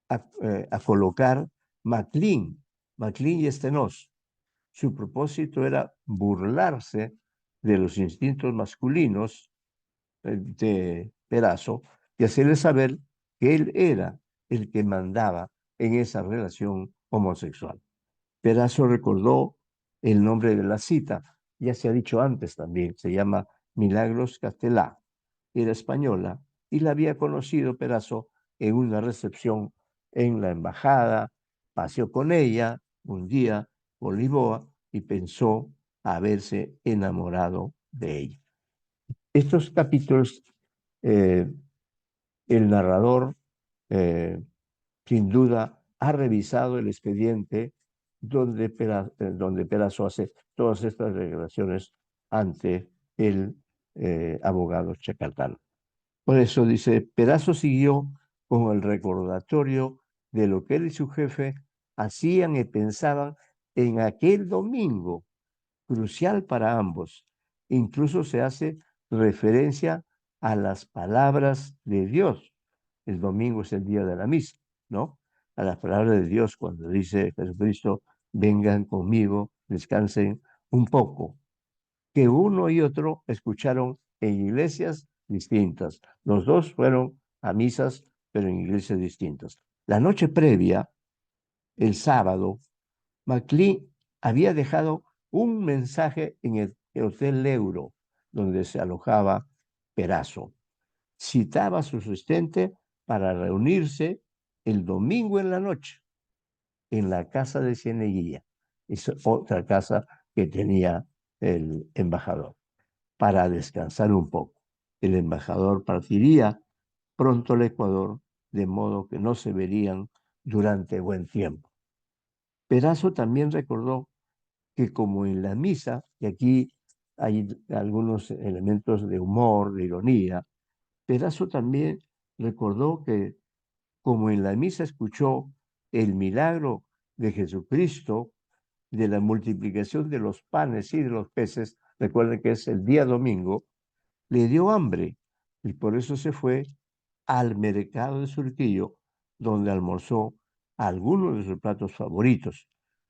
a colocar McLean y Stenós. Su propósito era burlarse de los instintos masculinos de Perazo y hacerle saber que él era el que mandaba en esa relación homosexual. Perazo recordó el nombre de la cita, ya se ha dicho antes también, se llama Milagros Castelá, era española y la había conocido Perazo en una recepción en la embajada, paseó con ella un día por Lisboa y pensó haberse enamorado de ella. Estos capítulos, eh, el narrador, eh, sin duda, ha revisado el expediente donde Perazo hace todas estas revelaciones ante el abogado Chacaltán. Por eso dice, Perazo siguió con el recordatorio de lo que él y su jefe hacían y pensaban en aquel domingo crucial para ambos. Incluso se hace referencia a las palabras de Dios. El domingo es el día de la misa, ¿no? A las palabras de Dios cuando dice Jesucristo, vengan conmigo, descansen un poco. Que uno y otro escucharon en iglesias distintas. Los dos fueron a misas, pero en iglesias distintas. La noche previa, el sábado, McLean había dejado un mensaje en el Hotel Euro, donde se alojaba Perazo. Citaba a su asistente para reunirse el domingo en la noche en la casa de Cieneguilla. Es otra casa que tenía el embajador, para descansar un poco. El embajador partiría pronto al Ecuador, de modo que no se verían durante buen tiempo. Perazo también recordó que como en la misa, y aquí hay algunos elementos de humor, de ironía, Perazo también recordó que como en la misa escuchó el milagro de Jesucristo, de la multiplicación de los panes y de los peces, recuerden que es el día domingo, le dio hambre y por eso se fue al mercado de Surquillo, donde almorzó algunos de sus platos favoritos.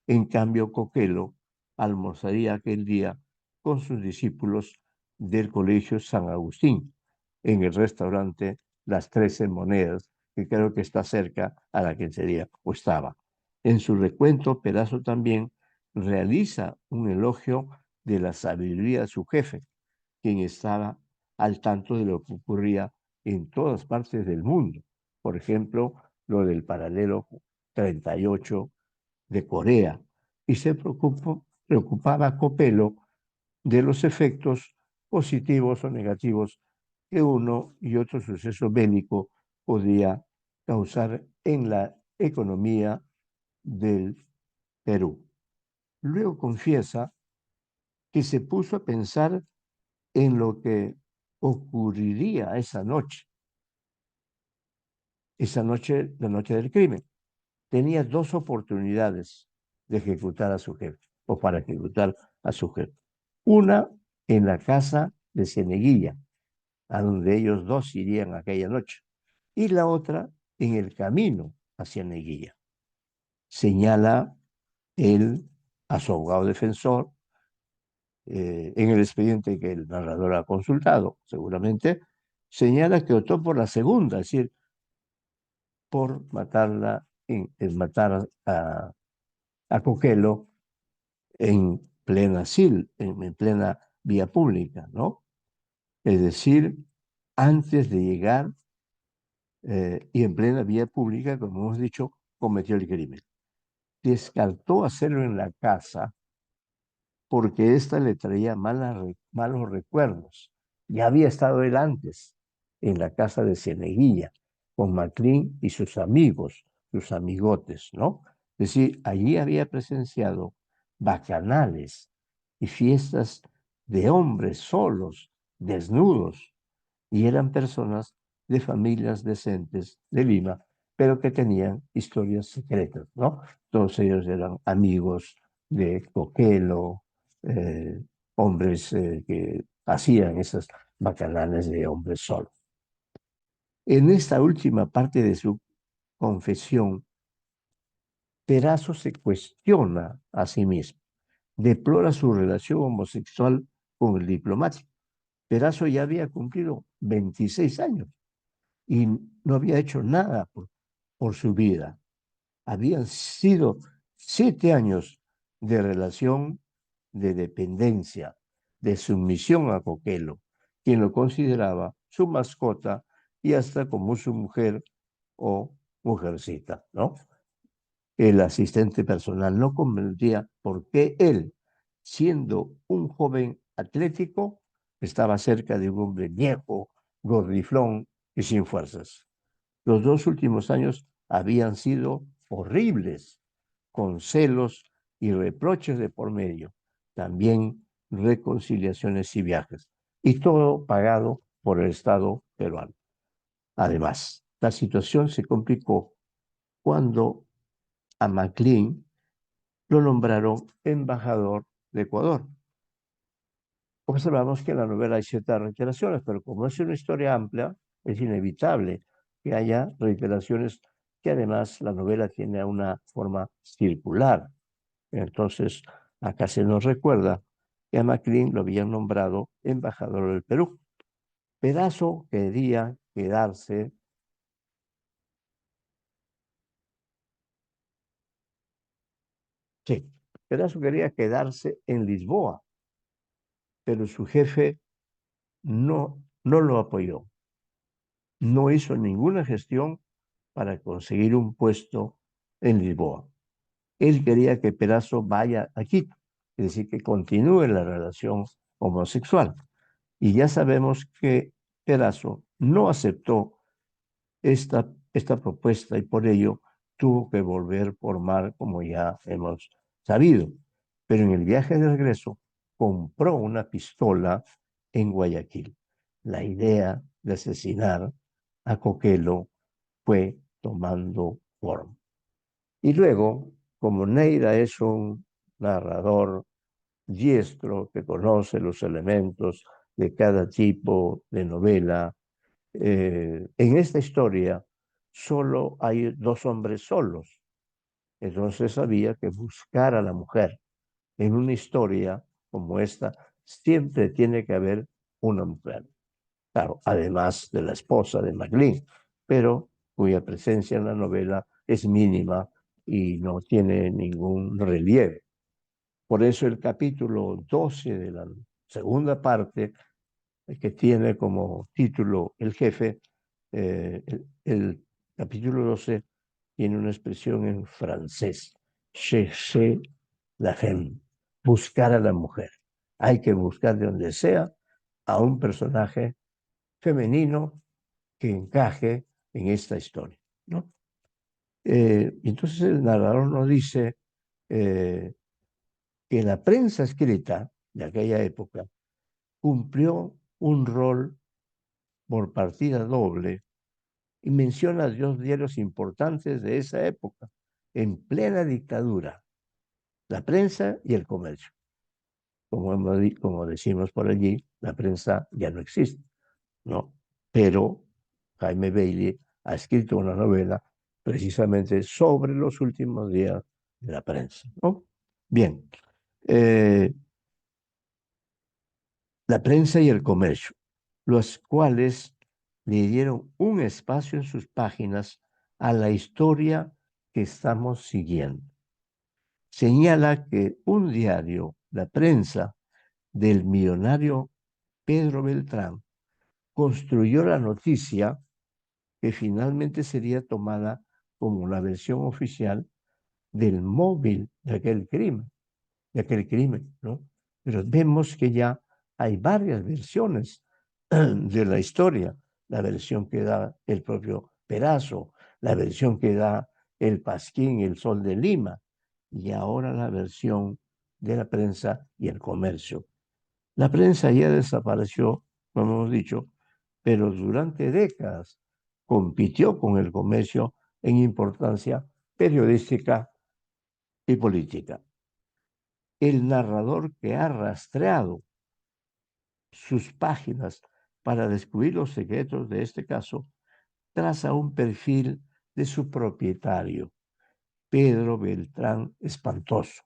En cambio, Coquelo almorzaría aquel día con sus discípulos del Colegio San Agustín, en el restaurante Las 13 Monedas, que creo que está cerca a la quincería, o estaba. En su recuento, Perazo también realiza un elogio de la sabiduría de su jefe, quien estaba al tanto de lo que ocurría en todas partes del mundo. Por ejemplo, lo del paralelo 38 de Corea. Y se preocupaba Copelo de los efectos positivos o negativos que uno y otro suceso bélico podía causar en la economía del Perú. Luego confiesa que se puso a pensar en lo que ocurriría esa noche, la noche del crimen. Tenía dos oportunidades de ejecutar a su jefe, o para ejecutar a su jefe. Una en la casa de Cieneguilla, a donde ellos dos irían aquella noche, y la otra en el camino a Cieneguilla. Señala él a su abogado defensor, en el expediente que el narrador ha consultado, seguramente, señala que optó por la segunda, es decir, por matarla, en matar a Coquelo en plena en plena vía pública, ¿no? Es decir, antes de llegar y en plena vía pública, como hemos dicho, cometió el crimen. Descartó hacerlo en la casa porque ésta le traía malos recuerdos. Ya había estado él antes en la casa de Cieneguilla, con Maclín y sus amigos, sus amigotes, ¿no? Es decir, allí había presenciado bacanales y fiestas de hombres solos, desnudos, y eran personas de familias decentes de Lima, pero que tenían historias secretas, ¿no? Todos ellos eran amigos de Coquelo, eh, hombres que hacían esas bacanales de hombres solos. En esta última parte de su confesión, Perazo se cuestiona a sí mismo, deplora su relación homosexual con el diplomático. Perazo ya había cumplido 26 años y no había hecho nada por su vida. Habían sido 7 años de relación de dependencia, de sumisión a Coquelo, quien lo consideraba su mascota y hasta como su mujer o mujercita, ¿no? El asistente personal no comprendía por qué él, siendo un joven atlético, estaba cerca de un hombre viejo, gordiflón y sin fuerzas. Los 2 últimos años habían sido horribles, con celos y reproches de por medio, también reconciliaciones y viajes, y todo pagado por el Estado peruano. Además, la situación se complicó cuando a Maclean lo nombraron embajador de Ecuador. Observamos que en la novela hay ciertas reiteraciones, pero como es una historia amplia, es inevitable que haya reiteraciones que además la novela tiene una forma circular. Entonces, acá se nos recuerda que a Maclean lo habían nombrado embajador del Perú. Pedazo quería quedarse, sí, Pedazo quería quedarse en Lisboa, pero su jefe no lo apoyó. No hizo ninguna gestión para conseguir un puesto en Lisboa. Él quería que Perazo vaya a Quito, es decir, que continúe la relación homosexual. Y ya sabemos que Perazo no aceptó esta propuesta y por ello tuvo que volver por mar, como ya hemos sabido. Pero en el viaje de regreso compró una pistola en Guayaquil. La idea de asesinar a Coquelo fue tomando forma. Y luego, como Neira es un narrador diestro que conoce los elementos de cada tipo de novela, en esta historia solo hay dos hombres solos. Entonces había que buscar a la mujer. En una historia como esta siempre tiene que haber una mujer. Claro, además de la esposa de Maclean, pero cuya presencia en la novela es mínima y no tiene ningún relieve. Por eso el capítulo 12 de la segunda parte, que tiene como título El jefe, el capítulo 12 tiene una expresión en francés, chercher la femme, buscar a la mujer. Hay que buscar de donde sea a un personaje femenino que encaje en esta historia, ¿no? Entonces el narrador nos dice que la prensa escrita de aquella época cumplió un rol por partida doble y menciona dos diarios importantes de esa época, en plena dictadura, la prensa y el comercio. Como decimos por allí, la prensa ya no existe, ¿no? Pero Jaime Bailey ha escrito una novela precisamente sobre los últimos días de la prensa, ¿no? Bien, la prensa y el comercio, los cuales le dieron un espacio en sus páginas a la historia que estamos siguiendo. Señala que un diario, la prensa, del millonario Pedro Beltrán, construyó la noticia que finalmente sería tomada como la versión oficial del móvil de aquel crimen, ¿no? Pero vemos que ya hay varias versiones de la historia, la versión que da el propio Perazo, la versión que da el Pasquín, el Sol de Lima, y ahora la versión de la prensa y el comercio. La prensa ya desapareció, como hemos dicho, pero durante décadas compitió con el comercio en importancia periodística y política. El narrador que ha rastreado sus páginas para descubrir los secretos de este caso traza un perfil de su propietario, Pedro Beltrán Espantoso,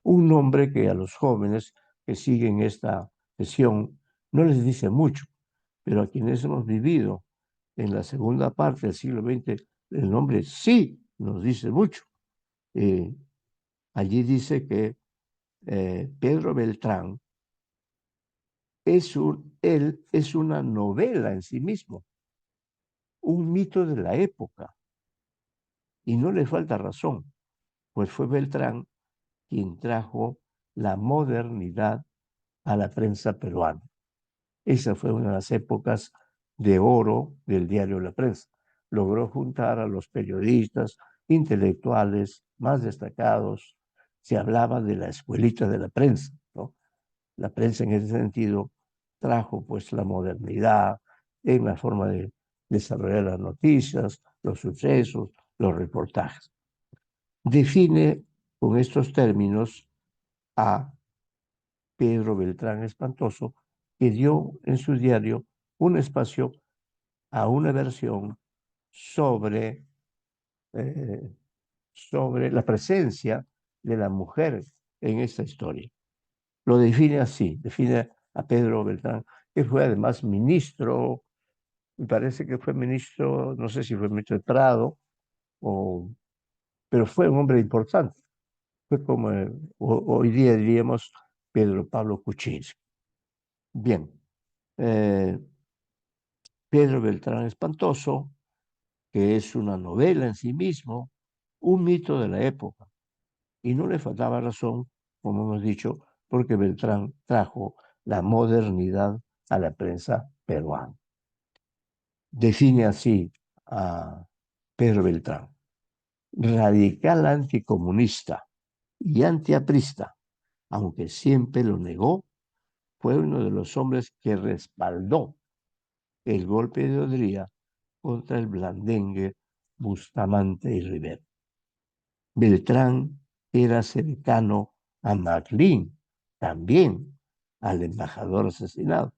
un nombre que a los jóvenes que siguen esta sesión no les dice mucho, pero a quienes hemos vivido en la segunda parte del siglo XX, el nombre sí nos dice mucho. Eh, Allí dice que Pedro Beltrán él es una novela en sí mismo, un mito de la época, y no le falta razón, pues fue Beltrán quien trajo la modernidad a la prensa peruana. Esa fue una de las épocas de oro del diario La Prensa. Logró juntar a los periodistas intelectuales más destacados. Se hablaba de la escuelita de la prensa, ¿no? La prensa en ese sentido trajo pues la modernidad en la forma de desarrollar las noticias, los sucesos, los reportajes. Define con estos términos a Pedro Beltrán Espantoso, que dio en su diario un espacio a una versión sobre, eh, sobre la presencia de la mujer en esta historia. Lo define así, define a Pedro Beltrán, que fue además ministro, me parece que fue ministro, no sé si fue ministro de Prado, o, pero fue un hombre importante. Fue como hoy día diríamos Pedro Pablo Kuczynski. Bien, eh, Pedro Beltrán Espantoso, que es una novela en sí mismo, un mito de la época. Y no le faltaba razón, como hemos dicho, porque Beltrán trajo la modernidad a la prensa peruana. Define así a Pedro Beltrán: radical anticomunista y antiaprista, aunque siempre lo negó, fue uno de los hombres que respaldó el golpe de Odría contra el blandengue Bustamante y Rivera. Beltrán era cercano a Maclean, también al embajador asesinado.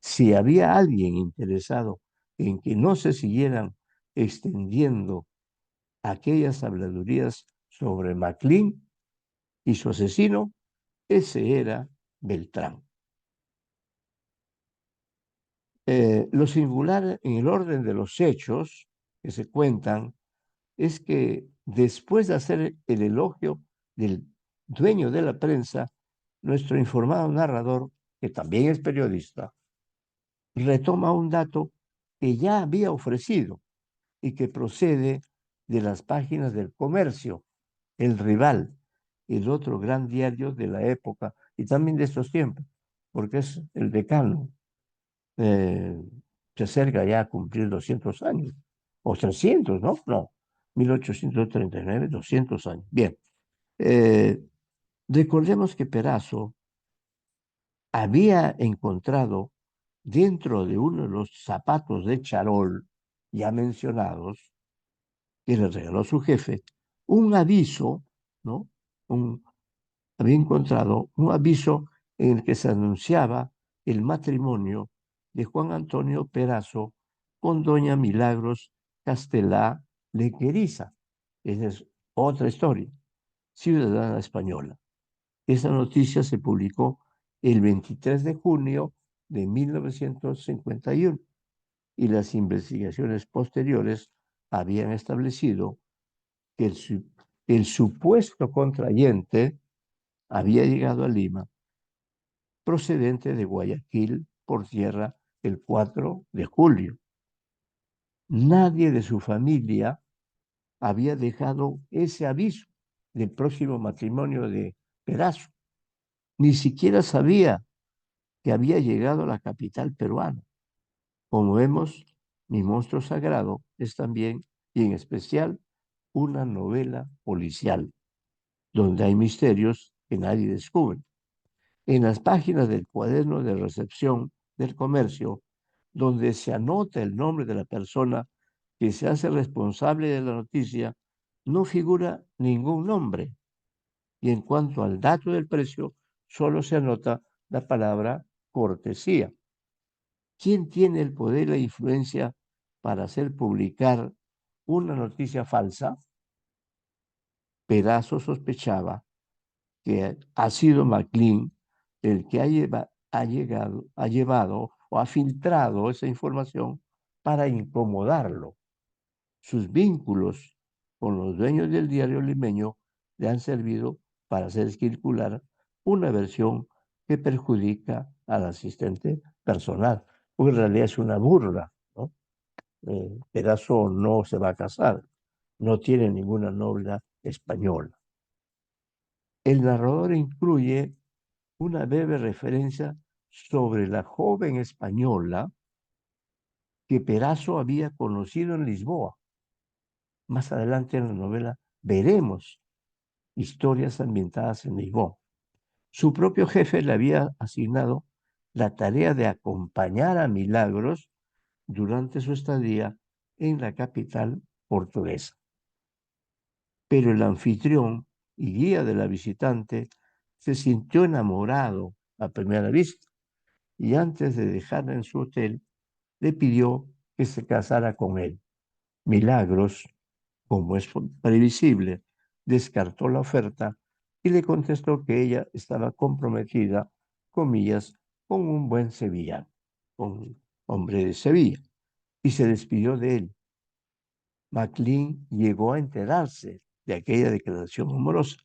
Si había alguien interesado en que no se siguieran extendiendo aquellas habladurías sobre Maclean y su asesino, ese era Beltrán. Lo singular en el orden de los hechos que se cuentan es que después de hacer el elogio del dueño de la prensa, nuestro informado narrador, que también es periodista, retoma un dato que ya había ofrecido y que procede de las páginas del Comercio, el rival, el otro gran diario de la época y también de estos tiempos, porque es el decano. eh, Se acerca ya a cumplir 200 años, o 300, ¿no? No, 1839, 200 años. Bien, eh, recordemos que Perazo había encontrado dentro de uno de los zapatos de charol ya mencionados, que le regaló su jefe, un aviso, ¿no? Un, Había encontrado un aviso en el que se anunciaba el matrimonio de Juan Antonio Perazo con doña Milagros Castelá Lequeriza. Esa es otra historia, ciudadana española. Esa noticia se publicó el 23 de junio de 1951 y las investigaciones posteriores habían establecido que el supuesto contrayente había llegado a Lima procedente de Guayaquil por tierra el 4 de julio. Nadie de su familia había dejado ese aviso del próximo matrimonio de Perazo. Ni siquiera sabía que había llegado a la capital peruana. Como vemos, Mi monstruo sagrado es también, y en especial, una novela policial, donde hay misterios que nadie descubre. En las páginas del cuaderno de recepción del comercio, donde se anota el nombre de la persona que se hace responsable de la noticia, no figura ningún nombre. Y en cuanto al dato del precio, solo se anota la palabra cortesía. ¿Quién tiene el poder e influencia para hacer publicar una noticia falsa? Perazo sospechaba que ha sido MacLean el que ha llevado o ha filtrado esa información para incomodarlo. Sus vínculos con los dueños del diario limeño le han servido para hacer circular una versión que perjudica al asistente personal, porque en realidad es una burla, ¿no? Pedazo no se va a casar, no tiene ninguna novia española. El narrador incluye una breve referencia sobre la joven española que Perazo había conocido en Lisboa. Más adelante en la novela veremos historias ambientadas en Lisboa. Su propio jefe le había asignado la tarea de acompañar a Milagros durante su estadía en la capital portuguesa. Pero el anfitrión y guía de la visitante se sintió enamorado a primera vista y antes de dejarla en su hotel, le pidió que se casara con él. Milagros, como es previsible, descartó la oferta y le contestó que ella estaba comprometida, comillas, con un buen sevillano, con un hombre de Sevilla, y se despidió de él. MacLean llegó a enterarse de aquella declaración amorosa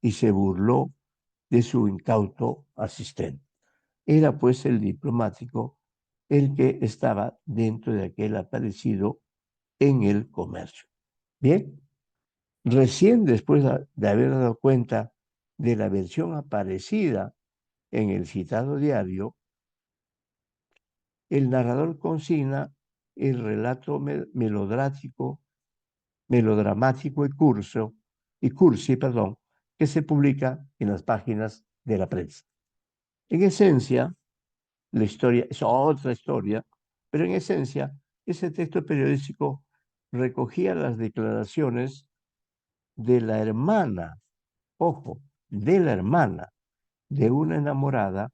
y se burló de su incauto asistente. Era pues el diplomático el que estaba dentro de aquel aparecido en el comercio. Bien, recién después de haber dado cuenta de la versión aparecida en el citado diario, el narrador consigna el relato melodramático y cursi, perdón, que se publica en las páginas de la prensa. En esencia, la historia es otra historia, pero en esencia, ese texto periodístico recogía las declaraciones de la hermana, ojo, de la hermana de una enamorada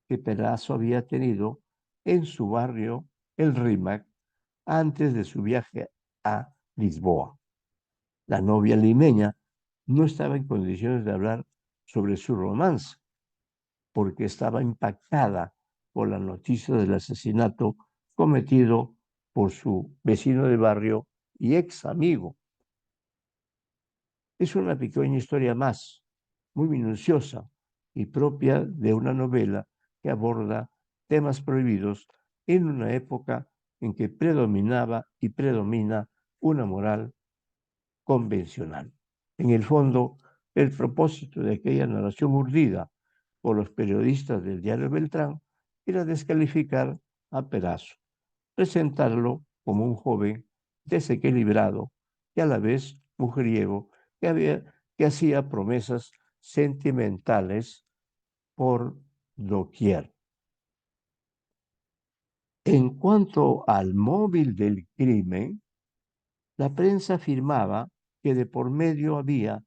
que Pedazo había tenido en su barrio, el Rímac, antes de su viaje a Lisboa. La novia limeña no estaba en condiciones de hablar sobre su romance, porque estaba impactada por la noticia del asesinato cometido por su vecino de barrio y ex amigo. Es una pequeña historia más, muy minuciosa y propia de una novela que aborda temas prohibidos en una época en que predominaba y predomina una moral convencional. En el fondo, el propósito de aquella narración urdida por los periodistas del diario Beltrán era descalificar a Perazo, presentarlo como un joven desequilibrado y a la vez mujeriego que hacía promesas sentimentales por doquier. En cuanto al móvil del crimen, la prensa afirmaba que de por medio había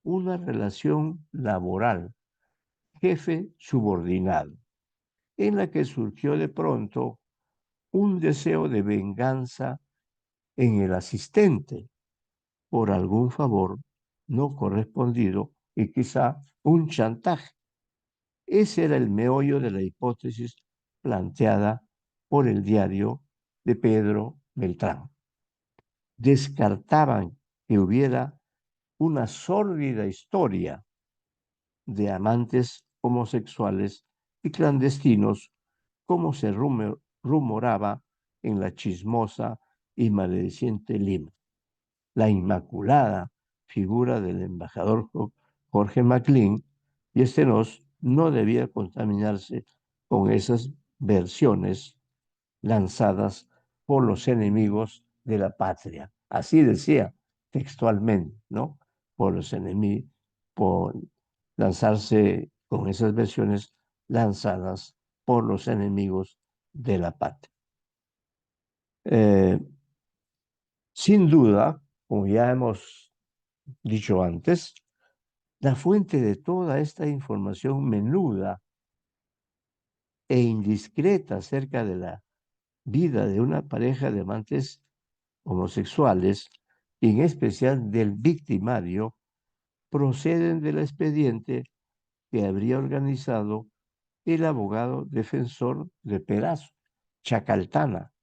una relación laboral, jefe subordinado, en la que surgió de pronto un deseo de venganza en el asistente por algún favor no correspondido y quizá un chantaje. Ese era el meollo de la hipótesis planteada por el diario de Pedro Beltrán. Descartaban que hubiera una sórdida historia de amantes homosexuales y clandestinos, como se rumoraba en la chismosa y maldeciente Lima. La inmaculada figura del embajador Jorge McLean y Estenos no debía contaminarse con esas versiones lanzadas por los enemigos de la patria. Así decía textualmente, ¿no? Por los enemigos, por lanzarse con esas versiones lanzadas por los enemigos de la patria. Sin duda, como ya hemos dicho antes, la fuente de toda esta información menuda e indiscreta acerca de la vida de una pareja de amantes homosexuales, y en especial del victimario, proceden del expediente que habría organizado el abogado defensor de Perazo, Chacaltana,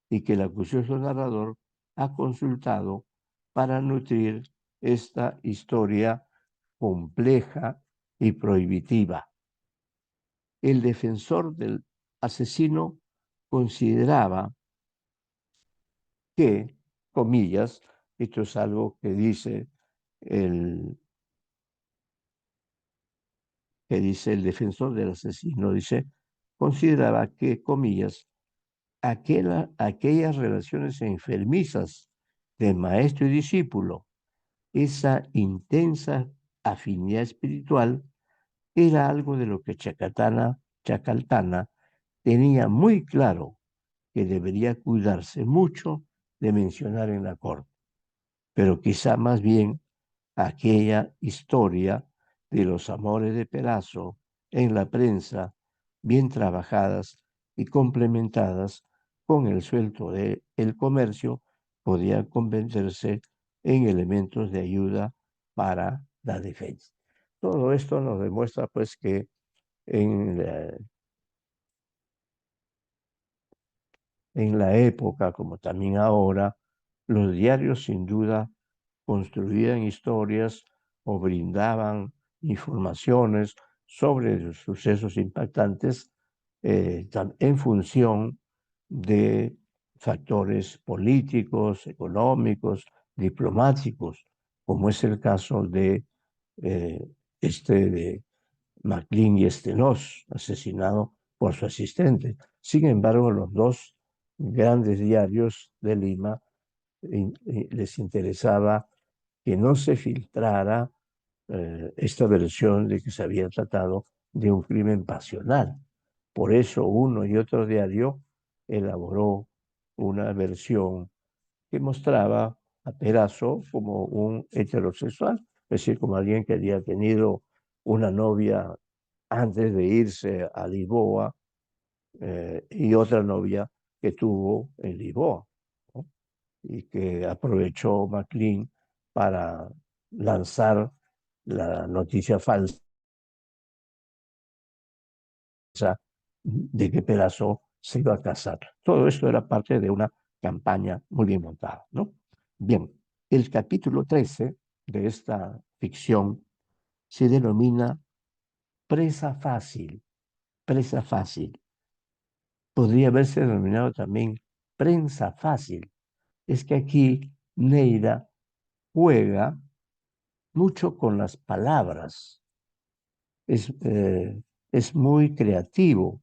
y que el acucioso narrador ha consultado para nutrir esta historia compleja y prohibitiva. El defensor del asesino consideraba que, comillas, esto es algo que dice el defensor del asesino, dice, consideraba que, comillas, aquellas relaciones enfermizas de maestro y discípulo, esa intensa afinidad espiritual, era algo de lo que Chacaltana tenía muy claro que debería cuidarse mucho de mencionar en la corte, pero quizá más bien aquella historia de los amores de Perazo en la prensa, bien trabajadas y complementadas con el sueldo de el comercio, podía convertirse en elementos de ayuda para la defensa. Todo esto nos demuestra pues que en la época, como también ahora, los diarios sin duda construían historias o brindaban informaciones sobre los sucesos impactantes en función de factores políticos, económicos, diplomáticos, como es el caso eh, de McLean y Estenos, asesinado por su asistente. Sin embargo, los dos grandes diarios de Lima les interesaba que no se filtrara esta versión de que se había tratado de un crimen pasional. Por eso uno y otro diario elaboró una versión que mostraba a Perazo como un heterosexual, es decir, como alguien que había tenido una novia antes de irse a Lisboa y otra novia que tuvo en Lisboa, ¿no? Y que aprovechó McLean para lanzar la noticia falsa de que Perazo se iba a casar. Todo esto era parte de una campaña muy bien montada, ¿no? Bien, el capítulo 13 de esta ficción se denomina Presa Fácil. Presa Fácil. Podría haberse denominado también Prensa Fácil. Es que aquí Neira juega mucho con las palabras. Es muy creativo,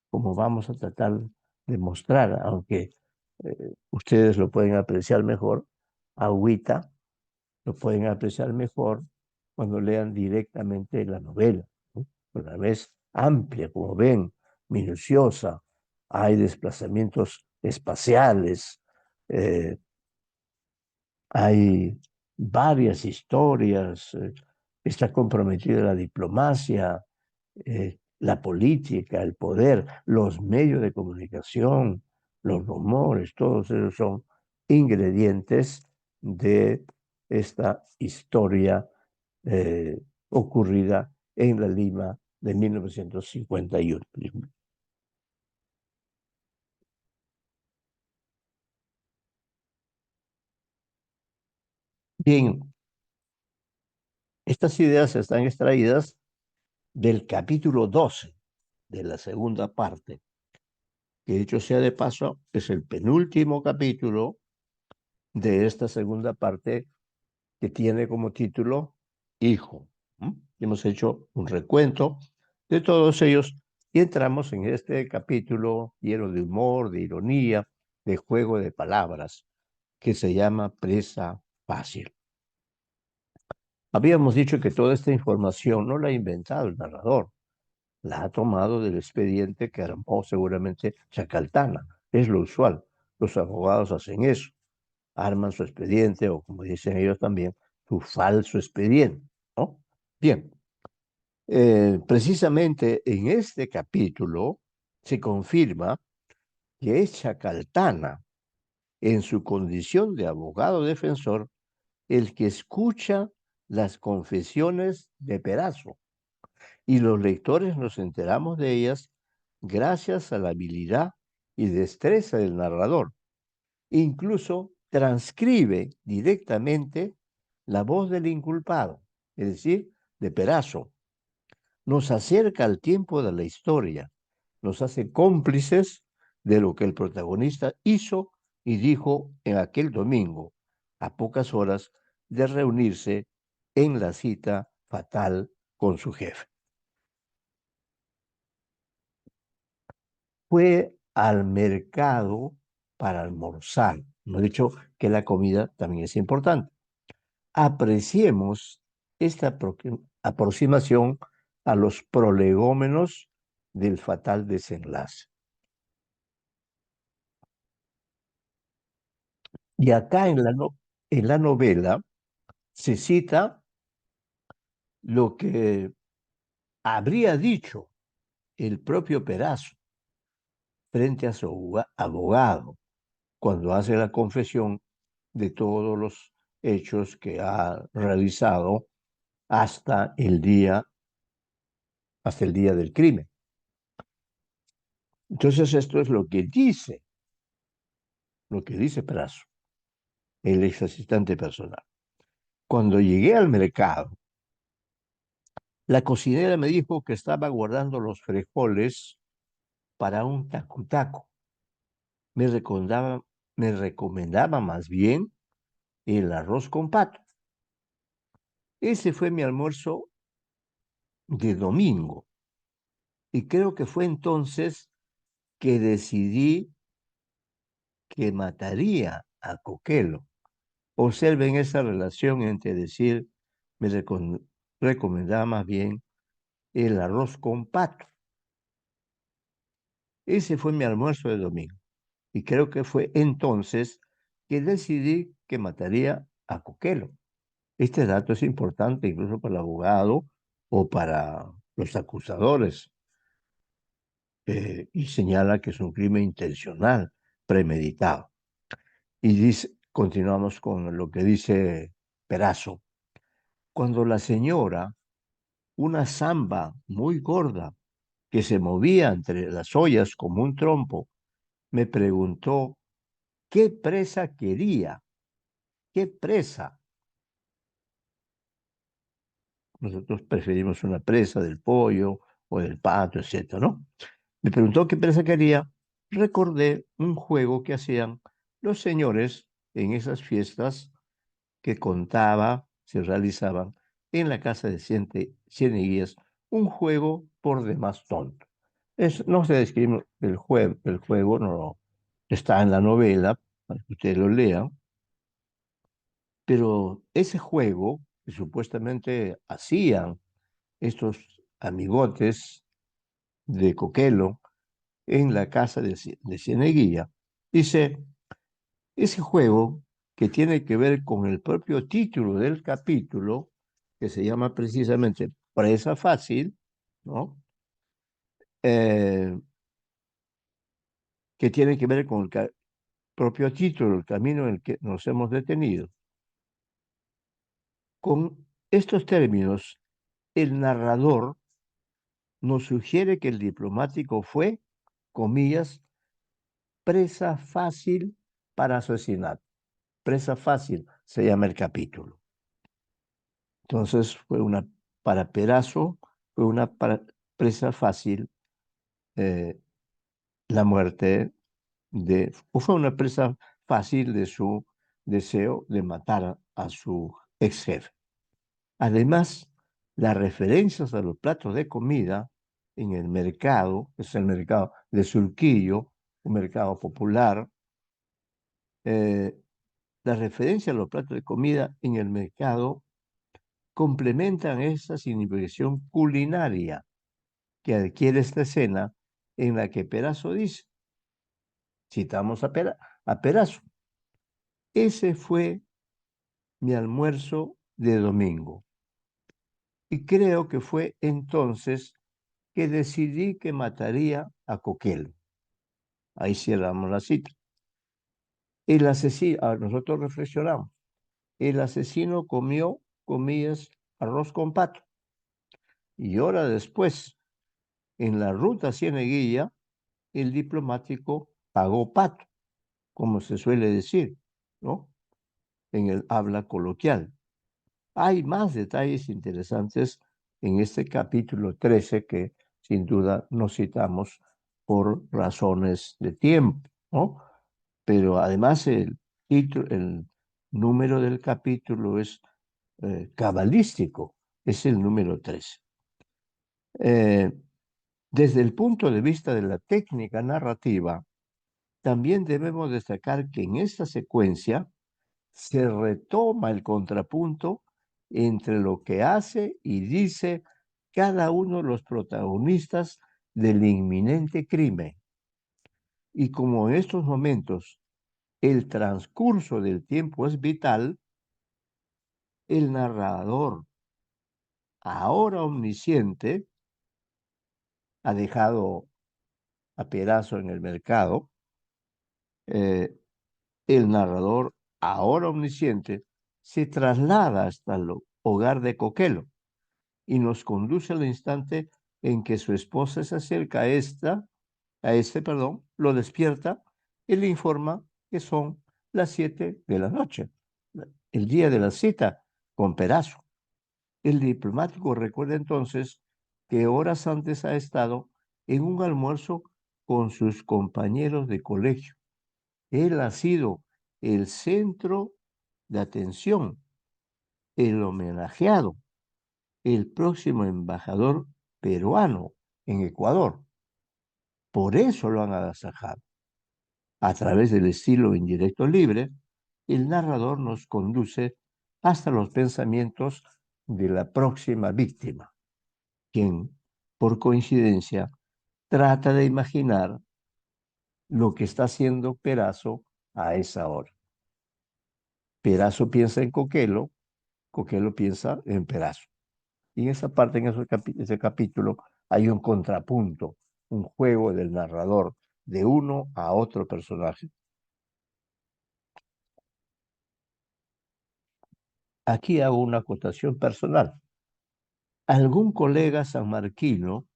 como vamos a tratar de mostrar, aunque ustedes lo pueden apreciar mejor. Agüita lo pueden apreciar mejor cuando lean directamente la novela, ¿no? Una vez amplia, como ven, minuciosa, hay desplazamientos espaciales, eh, hay varias historias, está comprometida la diplomacia, la política, el poder, los medios de comunicación, los rumores, todos esos son ingredientes de esta historia ocurrida en la Lima de 1951. Bien, estas ideas están extraídas del capítulo 12 de la segunda parte, que dicho sea de paso, es el penúltimo capítulo de esta segunda parte que tiene como título Hijo. ¿Mm? Hemos hecho un recuento de todos ellos y entramos en este capítulo lleno de humor, de ironía, de juego de palabras, que se llama Presa Fácil. Habíamos dicho que toda esta información no la ha inventado el narrador, la ha tomado del expediente que armó seguramente Chacaltana. Es lo usual. Los abogados hacen eso, arman su expediente o, como dicen ellos también, su falso expediente, ¿no? Bien, precisamente en este capítulo se confirma que es Chacaltana, en su condición de abogado defensor, el que escucha las confesiones de Perazo, y los lectores nos enteramos de ellas gracias a la habilidad y destreza del narrador. Incluso transcribe directamente la voz del inculpado, es decir, de Perazo. Nos acerca al tiempo de la historia, nos hace cómplices de lo que el protagonista hizo y dijo en aquel domingo, a pocas horas de reunirse en la cita fatal con su jefe. Fue al mercado para almorzar. No he dicho que la comida también es importante. Apreciemos esta aproximación a los prolegómenos del fatal desenlace. Y acá en la novela se cita lo que habría dicho el propio Perazo frente a su abogado cuando hace la confesión de todos los hechos que ha realizado hasta hasta el día del crimen. Entonces esto es lo que dice Perazo, el ex asistente personal. Cuando llegué al mercado, la cocinera me dijo que estaba guardando los frijoles para un tacu-tacu. Me recomendaba, me recomendaba más bien el arroz con pato. Ese fue mi almuerzo de domingo y creo que fue entonces que decidí que mataría a Coquelo. Observen esa relación entre decir, me recomendaba más bien el arroz con pato. Ese fue mi almuerzo de domingo. Y creo que fue entonces que decidí que mataría a Coquelo. Este dato es importante incluso para el abogado o para los acusadores, y señala que es un crimen intencional, premeditado. Y dice, continuamos con lo que dice Perazo. Cuando la señora, una zamba muy gorda, que se movía entre las ollas como un trompo, me preguntó qué presa quería, qué presa. Nosotros preferimos una presa del pollo o del pato, etcétera, ¿no? Me preguntó qué presa quería. Recordé un juego que hacían los señores en esas fiestas que contaba, se realizaban en la casa de Cieneguías, un juego por demás tonto. No se describe el juego no está en la novela, para que ustedes lo lean, pero ese juego que supuestamente hacían estos amigotes de Coquelo en la casa de Cieneguilla, dice, ese juego que tiene que ver con el propio título del capítulo, que se llama precisamente Presa Fácil, ¿no? Eh, que tiene que ver con el propio título, el camino en el que nos hemos detenido. Con estos términos, el narrador nos sugiere que el diplomático fue, comillas, presa fácil para asesinar. Presa fácil se llama el capítulo. Entonces para Perazo, fue una presa fácil eh, la muerte o fue una presa fácil de su deseo de matar a su ex jefe. Además, las referencias a los platos de comida en el mercado, es el mercado de Surquillo, un mercado popular, eh, las referencias a los platos de comida en el mercado complementan esa significación culinaria que adquiere esta escena en la que Perazo dice, citamos a Perazo, ese fue mi almuerzo de domingo. Y creo que fue entonces que decidí que mataría a Coquelo. Ahí cerramos la cita. El asesino, nosotros reflexionamos, el asesino comió, comillas, arroz con pato. Y hora después, en la ruta Cieneguilla, el diplomático pagó pato, como se suele decir, ¿no? En el habla coloquial. Hay más detalles interesantes en este capítulo 13 que sin duda no citamos por razones de tiempo, ¿no? Pero además el número del capítulo es cabalístico, es el número 13. Eh, Desde el punto de vista de la técnica narrativa, también debemos destacar que en esta secuencia se retoma el contrapunto entre lo que hace y dice cada uno de los protagonistas del inminente crimen. Y como en estos momentos el transcurso del tiempo es vital, el narrador, ahora omnisciente, ha dejado a Perazo en el mercado, eh, el narrador, ahora omnisciente, se traslada hasta el hogar de Coquelo y nos conduce al instante en que su esposa se acerca perdón, lo despierta y le informa que son las 7 de la noche, el día de la cita con Perazo. El diplomático recuerda entonces que horas antes ha estado en un almuerzo con sus compañeros de colegio. Él ha sido el centro de atención, el homenajeado, el próximo embajador peruano en Ecuador. Por eso lo han agasajado. A través del estilo indirecto libre, el narrador nos conduce hasta los pensamientos de la próxima víctima, quien, por coincidencia, trata de imaginar lo que está haciendo Perazo a esa hora. Perazo piensa en Coquelo, Coquelo piensa en Perazo. Y en esa parte, en ese capítulo, hay un contrapunto, un juego del narrador de uno a otro personaje. Aquí hago una acotación personal. Algún colega sanmarquino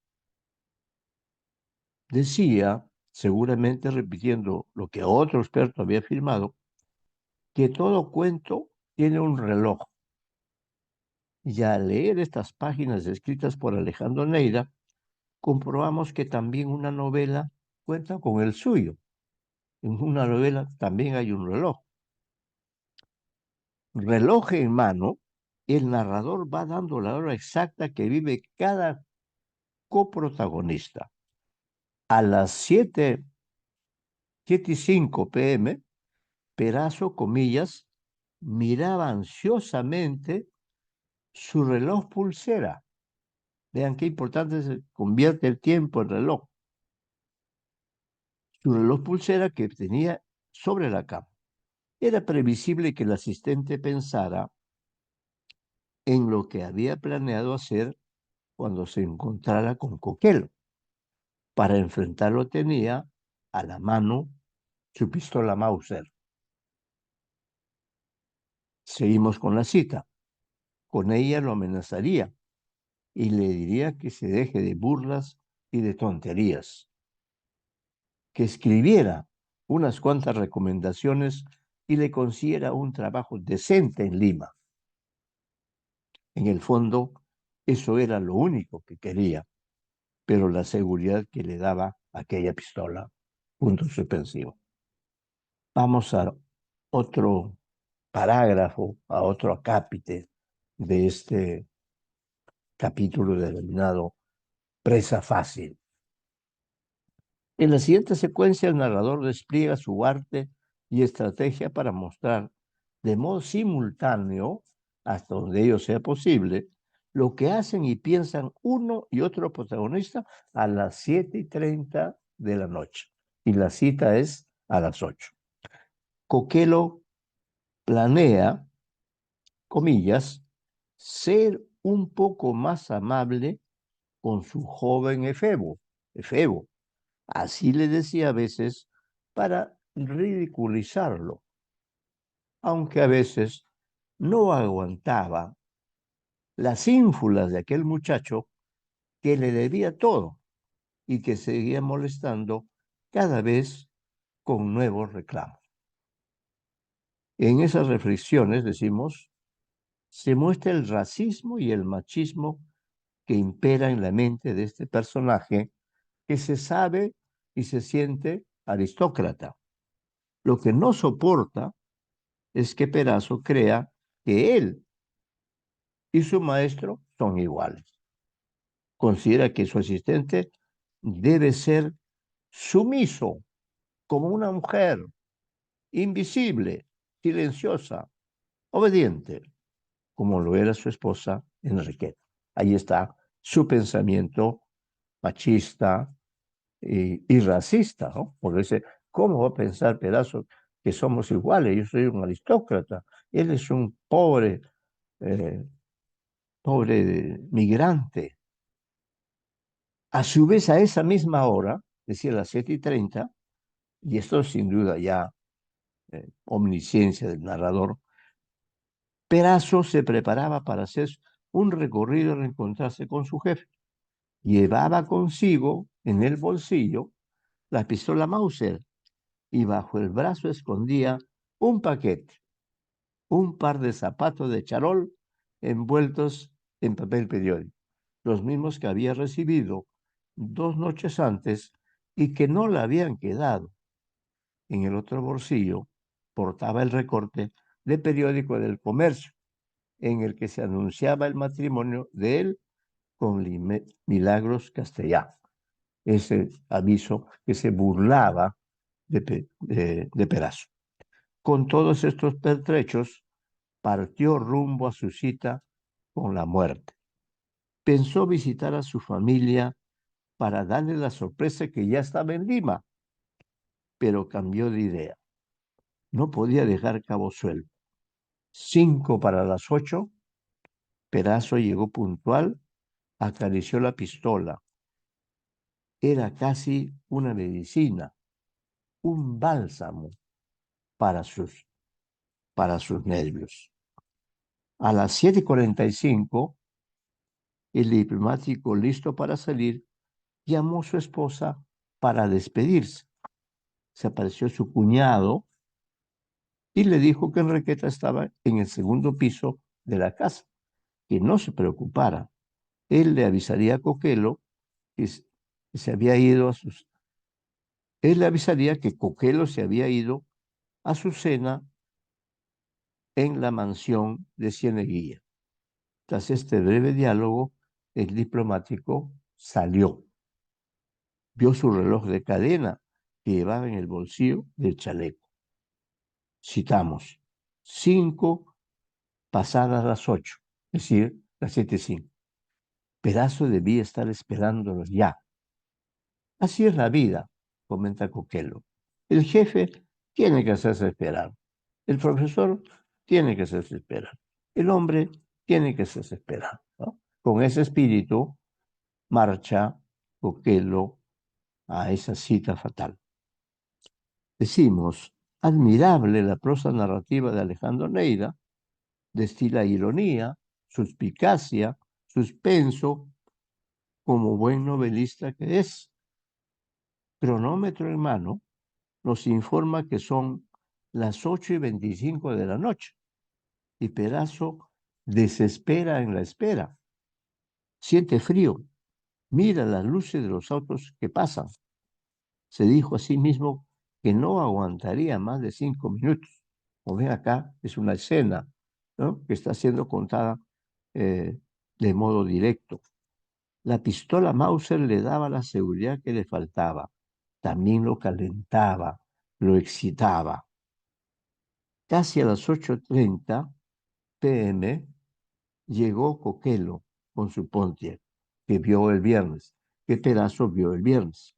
decía, seguramente repitiendo lo que otro experto había afirmado, que todo cuento tiene un reloj. Y al leer estas páginas escritas por Alejandro Neira, comprobamos que también una novela cuenta con el suyo. En una novela también hay un reloj. Reloj en mano, el narrador va dando la hora exacta que vive cada coprotagonista. A las 7:05 p.m., Perazo, comillas, miraba ansiosamente su reloj pulsera. Vean qué importante se convierte el tiempo en reloj. Su reloj pulsera que tenía sobre la cama. Era previsible que el asistente pensara en lo que había planeado hacer cuando se encontrara con Coquelo. Para enfrentarlo tenía a la mano su pistola Mauser. Seguimos con la cita. Con ella lo amenazaría y le diría que se deje de burlas y de tonterías, que escribiera unas cuantas recomendaciones y le consiguiera un trabajo decente en Lima. En el fondo, eso era lo único que quería, pero la seguridad que le daba aquella pistola, punto suspensivo. Vamos a otro parágrafo, a otro acápite de este capítulo denominado Presa Fácil. En la siguiente secuencia, el narrador despliega su arte y estrategia para mostrar de modo simultáneo, hasta donde ello sea posible, lo que hacen y piensan uno y otro protagonista a las 7:30 de la noche. Y la cita es a las 8. Coquelo planea, comillas, ser un poco más amable con su joven Efebo. Así le decía a veces para ridiculizarlo, aunque a veces no aguantaba las ínfulas de aquel muchacho que le debía todo y que seguía molestando cada vez con nuevos reclamos. En esas reflexiones, decimos, se muestra el racismo y el machismo que impera en la mente de este personaje que se sabe y se siente aristócrata. Lo que no soporta es que Perazo crea que él y su maestro son iguales. Considera que su asistente debe ser sumiso, como una mujer, invisible, silenciosa, obediente, como lo era su esposa Enriqueta. Ahí está su pensamiento machista y racista, ¿no? Porque dice, ¿cómo va a pensar Perazo que somos iguales? Yo soy un aristócrata, él es un eh, pobre migrante. A su vez, a esa misma hora, decía las 7:30, y esto sin duda ya omnisciencia del narrador, Perazo se preparaba para hacer un recorrido y reencontrarse con su jefe. Llevaba consigo en el bolsillo la pistola Mauser y bajo el brazo escondía un paquete, un par de zapatos de charol envueltos en papel periódico, los mismos que había recibido 2 noches antes y que no le habían quedado. En el otro bolsillo portaba el recorte de periódico del Comercio, en el que se anunciaba el matrimonio de él con Milagros Castellá. Ese aviso que se burlaba de Perazo. Con todos estos pertrechos, partió rumbo a su cita con la muerte. Pensó visitar a su familia para darle la sorpresa que ya estaba en Lima, pero cambió de idea. No podía dejar cabo suelto. 7:55, Perazo llegó puntual, acarició la pistola. Era casi una medicina, un bálsamo para sus nervios. A las 7:45, el diplomático listo para salir llamó a su esposa para despedirse. Se apareció su cuñado y le dijo que Enriqueta estaba en el segundo piso de la casa, que no se preocupara. Él le avisaría a Coquelo que se había ido a sus... Él le avisaría que Coquelo se había ido a su cena en la mansión de Cieneguilla. Tras este breve diálogo, el diplomático salió. Vio su reloj de cadena que llevaba en el bolsillo del chaleco. Citamos, 5 pasadas las 8, es decir, las 7:05. Pedazo debía estar esperándolos ya. Así es la vida, comenta Coquelo. El jefe tiene que hacerse esperar. El profesor tiene que hacerse esperar. El hombre tiene que hacerse esperar, ¿no? Con ese espíritu marcha Coquelo a esa cita fatal. Decimos, admirable la prosa narrativa de Alejandro Neira, destila ironía, suspicacia, suspenso, como buen novelista que es. Cronómetro en mano nos informa que son las 8:25 de la noche y Pedazo desespera en la espera. Siente frío, mira las luces de los autos que pasan. Se dijo a sí mismo que no aguantaría más de 5 minutos. Como ven acá, es una escena, ¿no?, que está siendo contada de modo directo. La pistola Mauser le daba la seguridad que le faltaba. También lo calentaba, lo excitaba. Casi a las 8:30 p.m. llegó Coquelo con su Pontiac, que vio el viernes, que Pedazo vio el viernes.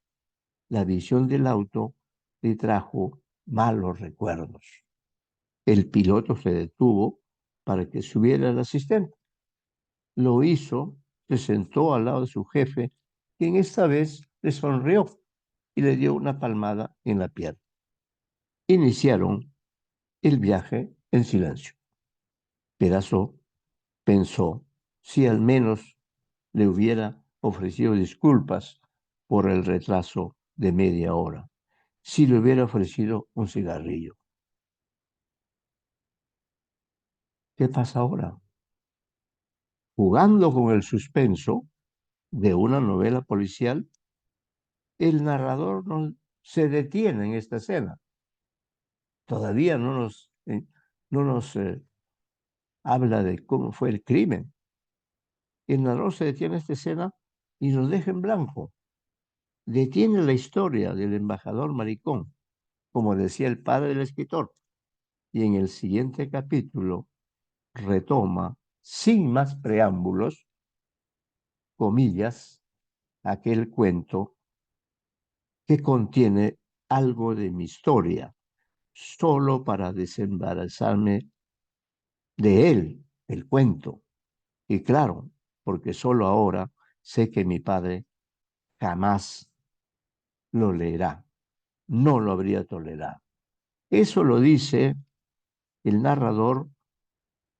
La visión del auto le trajo malos recuerdos. El piloto se detuvo para que subiera el asistente. Lo hizo, se sentó al lado de su jefe, quien esta vez le sonrió y le dio una palmada en la pierna. Iniciaron el viaje en silencio. Pedazo pensó si al menos le hubiera ofrecido disculpas por el retraso de media hora, si le hubiera ofrecido un cigarrillo. ¿Qué pasa ahora? Jugando con el suspenso de una novela policial, el narrador no se detiene en esta escena. Todavía no nos habla de cómo fue el crimen. El narrador se detiene en esta escena y nos deja en blanco. Detiene la historia del embajador maricón, como decía el padre del escritor, y en el siguiente capítulo retoma, sin más preámbulos, comillas, aquel cuento que contiene algo de mi historia, solo para desembarazarme de él, el cuento. Y claro, porque solo ahora sé que mi padre jamás lo leerá, no lo habría tolerado. Eso lo dice el narrador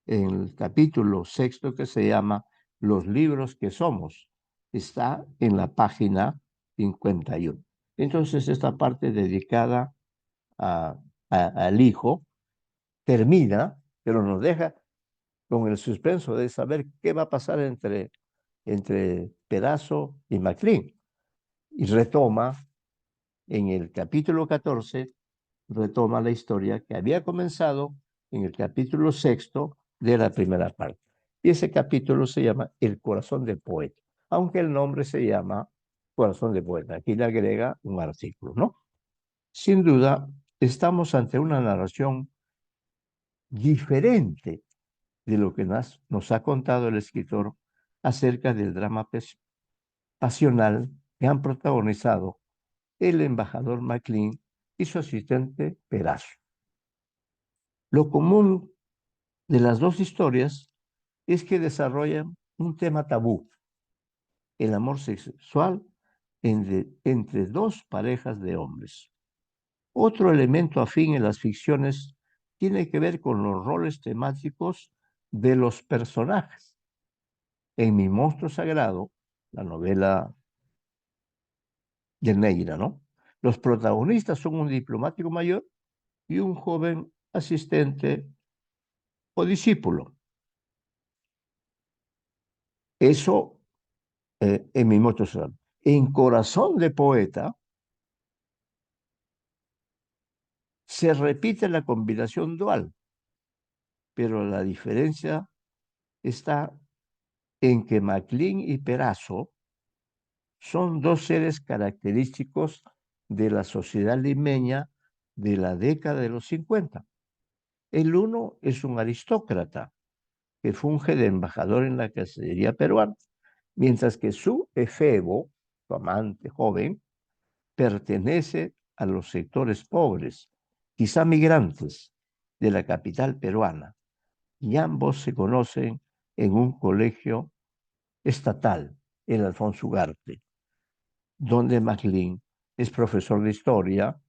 en el capítulo 6 que se llama Los libros que somos. Está en la página 51. Entonces, esta parte dedicada al hijo termina, pero nos deja con el suspenso de saber qué va a pasar entre Pedazo y McLean. Y retoma en el capítulo 14, retoma la historia que había comenzado en el capítulo 6 de la primera parte. Y ese capítulo se llama El corazón del poeta, aunque el nombre se llama Corazón de poeta. Aquí le agrega un artículo, ¿no? Sin duda, estamos ante una narración diferente de lo que nos ha contado el escritor acerca del drama pasional que han protagonizado el embajador McLean y su asistente Pedazo. Lo común de las dos historias es que desarrollan un tema tabú, el amor sexual entre dos parejas de hombres. Otro elemento afín en las ficciones tiene que ver con los roles temáticos de los personajes. En Mi monstruo sagrado, la novela de Neira, ¿no? Los protagonistas son un diplomático mayor y un joven asistente o discípulo. Eso en Mimoto Serrano. En Corazón de Poeta se repite la combinación dual, pero la diferencia está en que Maclean y Perazo son dos seres característicos de la sociedad limeña de la década de los 50. El uno es un aristócrata que funge de embajador en la Cancillería peruana, mientras que su efebo, su amante joven, pertenece a los sectores pobres, quizá migrantes, de la capital peruana, y ambos se conocen en un colegio estatal, el Alfonso Ugarte, donde Maclean es profesor de historia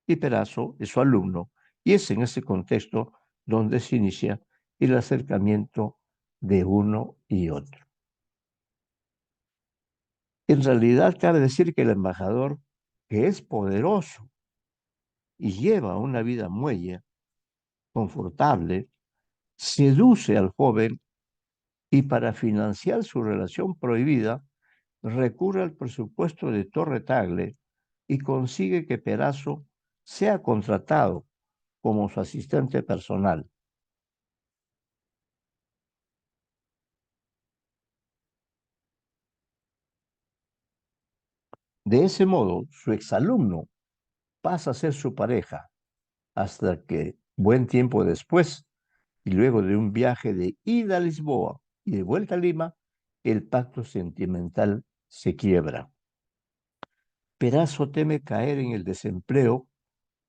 y Perazo es su alumno, y es en ese contexto donde se inicia el acercamiento de uno y otro. En realidad, cabe decir que el embajador, que es poderoso y lleva una vida muelle, confortable, seduce al joven y para financiar su relación prohibida, recurre al presupuesto de Torre Tagle y consigue que Perazo sea contratado como su asistente personal. De ese modo, su exalumno pasa a ser su pareja, hasta que, buen tiempo después, y luego de un viaje de ida a Lisboa y de vuelta a Lima, el pacto sentimental se quiebra. Perazo teme caer en el desempleo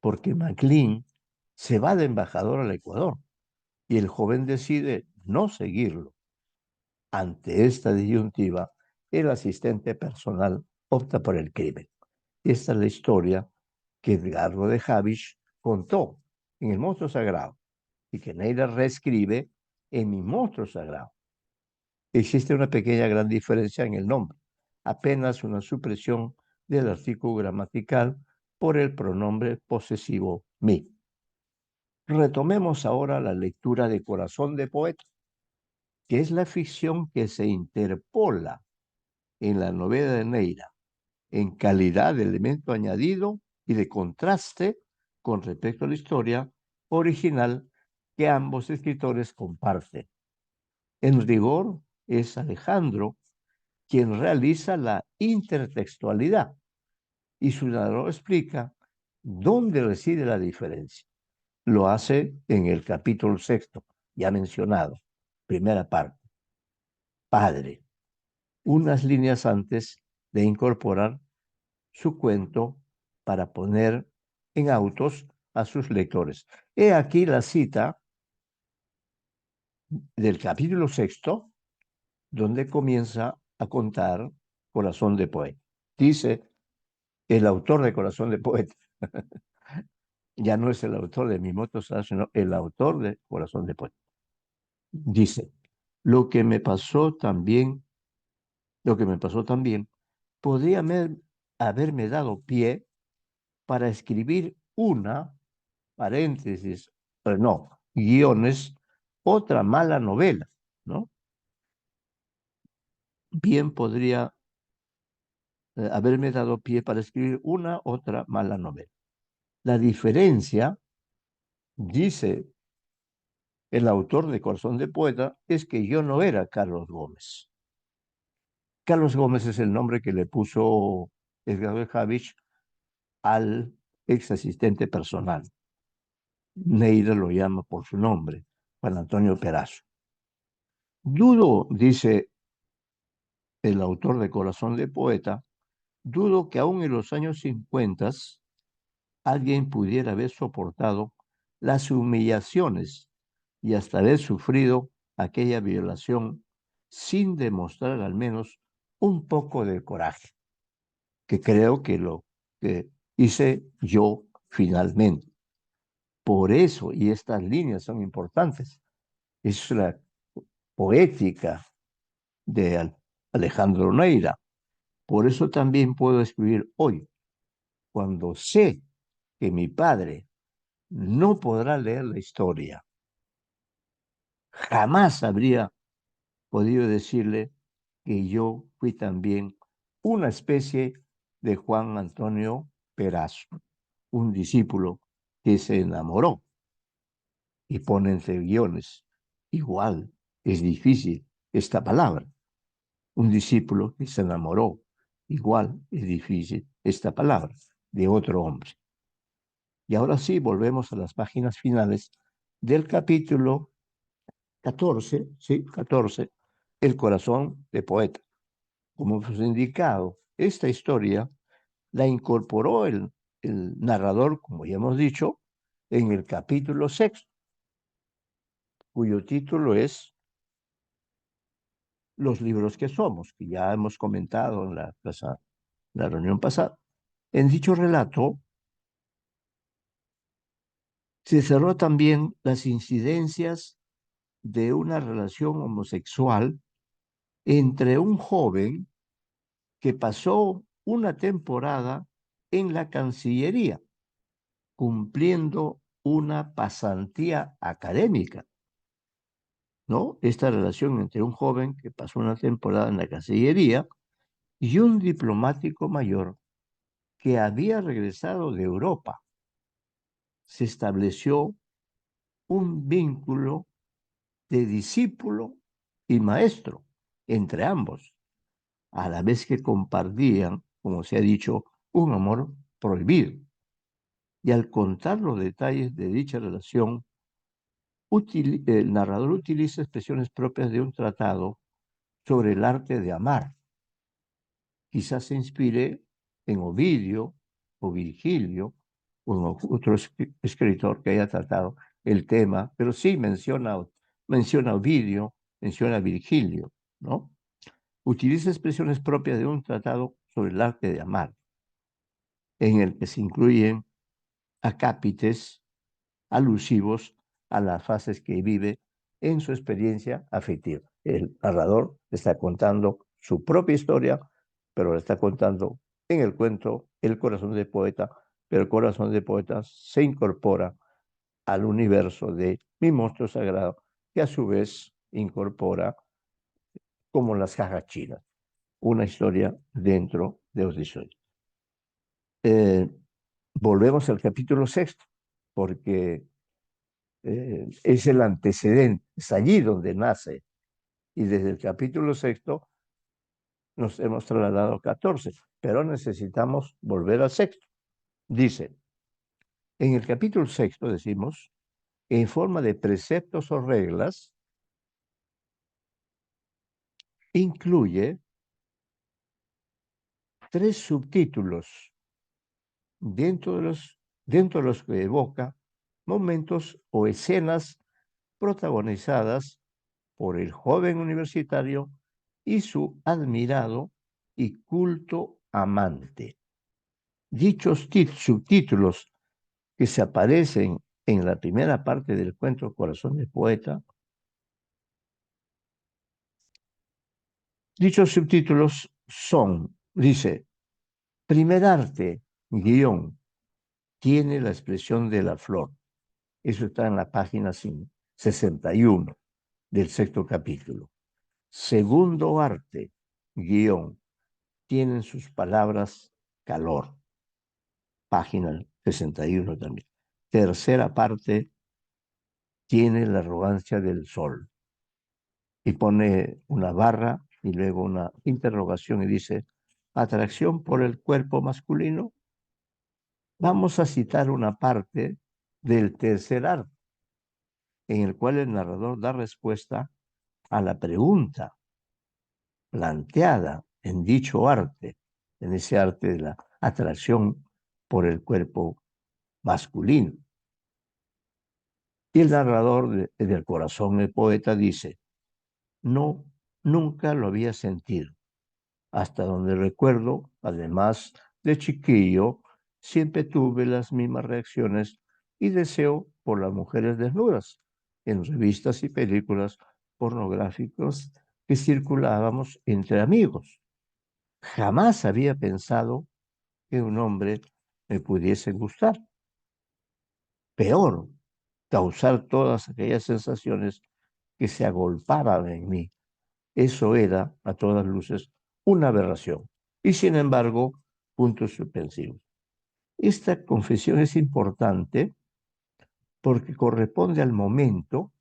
porque Maclean se va de embajador al Ecuador y el joven decide no seguirlo. Ante esta disyuntiva, el asistente personal opta por el crimen. Esta es la historia que Edgardo de Havish contó en El Monstruo Sagrado y que Neira reescribe en Mi Monstruo Sagrado. Existe una pequeña gran diferencia en el nombre, apenas una supresión del artículo gramatical por el pronombre posesivo mi. Retomemos ahora la lectura de Corazón de Poeta, que es la ficción que se interpola en la novela de Neira, en calidad de elemento añadido y de contraste con respecto a la historia original que ambos escritores comparten. En rigor, es Alejandro quien realiza la intertextualidad y su narrador explica dónde reside la diferencia. Lo hace en el capítulo 6, ya mencionado, primera parte. Padre, unas líneas antes de incorporar su cuento para poner en autos a sus lectores. He aquí la cita del capítulo 6, donde comienza a contar Corazón de Poeta. Dice el autor de Corazón de Poeta, ya no es el autor de Mimoto Serrano, sino el autor de Corazón de Poeta. Dice, lo que me pasó también, podría haberme dado pie para escribir una, paréntesis, no, guiones, otra mala novela, ¿no? Bien podría haberme dado pie para escribir una otra mala novela. La diferencia, dice el autor de Corazón de Poeta, es que yo no era Carlos Gómez. Carlos Gómez es el nombre que le puso Edgardo de Havish al ex asistente personal. Neira lo llama por su nombre, Juan Antonio Perazo. Dudo, dice el autor de Corazón de Poeta, dudo que aún en los años 50 alguien pudiera haber soportado las humillaciones y hasta haber sufrido aquella violación sin demostrar al menos un poco de coraje, que creo que lo que hice yo finalmente. Por eso, y estas líneas son importantes, es la poética de Alejandro Neira. Por eso también puedo escribir hoy cuando sé que mi padre no podrá leer la historia, jamás habría podido decirle que yo fui también una especie de Juan Antonio Perazo, un discípulo que se enamoró y pone entre guiones. Igual es difícil esta palabra. Un discípulo que se enamoró. Igual es difícil esta palabra de otro hombre. Y ahora sí, volvemos a las páginas finales del capítulo 14, sí, 14, El corazón de poeta. Como hemos indicado, esta historia la incorporó el narrador, como ya hemos dicho, en el capítulo 6, cuyo título es Los libros que somos, que ya hemos comentado en la reunión pasada. En dicho relato se cerró también las incidencias de una relación homosexual entre un joven que pasó una temporada en la Cancillería, cumpliendo una pasantía académica, ¿no? Esta relación entre un joven que pasó una temporada en la Cancillería y un diplomático mayor que había regresado de Europa. Se estableció un vínculo de discípulo y maestro entre ambos, a la vez que compartían, como se ha dicho, un amor prohibido. Y al contar los detalles de dicha relación, el narrador utiliza expresiones propias de un tratado sobre el arte de amar. Quizás se inspire en Ovidio o Virgilio o en otro escritor que haya tratado el tema, pero sí menciona Ovidio, menciona Virgilio, ¿no? Utiliza expresiones propias de un tratado sobre el arte de amar, en el que se incluyen acápites alusivos a las fases que vive en su experiencia afectiva. El narrador está contando su propia historia, pero la está contando en el cuento El corazón del poeta, pero el corazón del poeta se incorpora al universo de Mi monstruo sagrado, que a su vez incorpora como las cajas chinas, una historia dentro de Odisea. Volvemos al capítulo 6, porque es el antecedente, es allí donde nace. Y desde el capítulo 6 nos hemos trasladado a 14, pero necesitamos volver al 6. Dice, en el capítulo 6 decimos, en forma de preceptos o reglas, incluye 3 subtítulos dentro de los que evoca momentos o escenas protagonizadas por el joven universitario y su admirado y culto amante. Dichos subtítulos que se aparecen en la primera parte del cuento Corazón de Poeta, dichos subtítulos son, dice, primer arte, guión, tiene la expresión de la flor. Eso está en la página 61 del 6º capítulo. Segundo arte, guión, tienen sus palabras calor. Página 61 también. Tercera parte, tiene la arrogancia del sol. Y pone una barra y luego una interrogación y dice, atracción por el cuerpo masculino. Vamos a citar una parte del tercer arte, en el cual el narrador da respuesta a la pregunta planteada en dicho arte, en ese arte de la atracción por el cuerpo masculino. Y el narrador del corazón del poeta dice, no, nunca lo había sentido. Hasta donde recuerdo, además de chiquillo, siempre tuve las mismas reacciones y deseo por las mujeres desnudas en revistas y películas pornográficas que circulábamos entre amigos. Jamás había pensado que un hombre me pudiesen gustar. Peor, causar todas aquellas sensaciones que se agolpaban en mí. Eso era, a todas luces, una aberración. Y sin embargo, puntos suspensivos. Esta confesión es importante porque corresponde al momento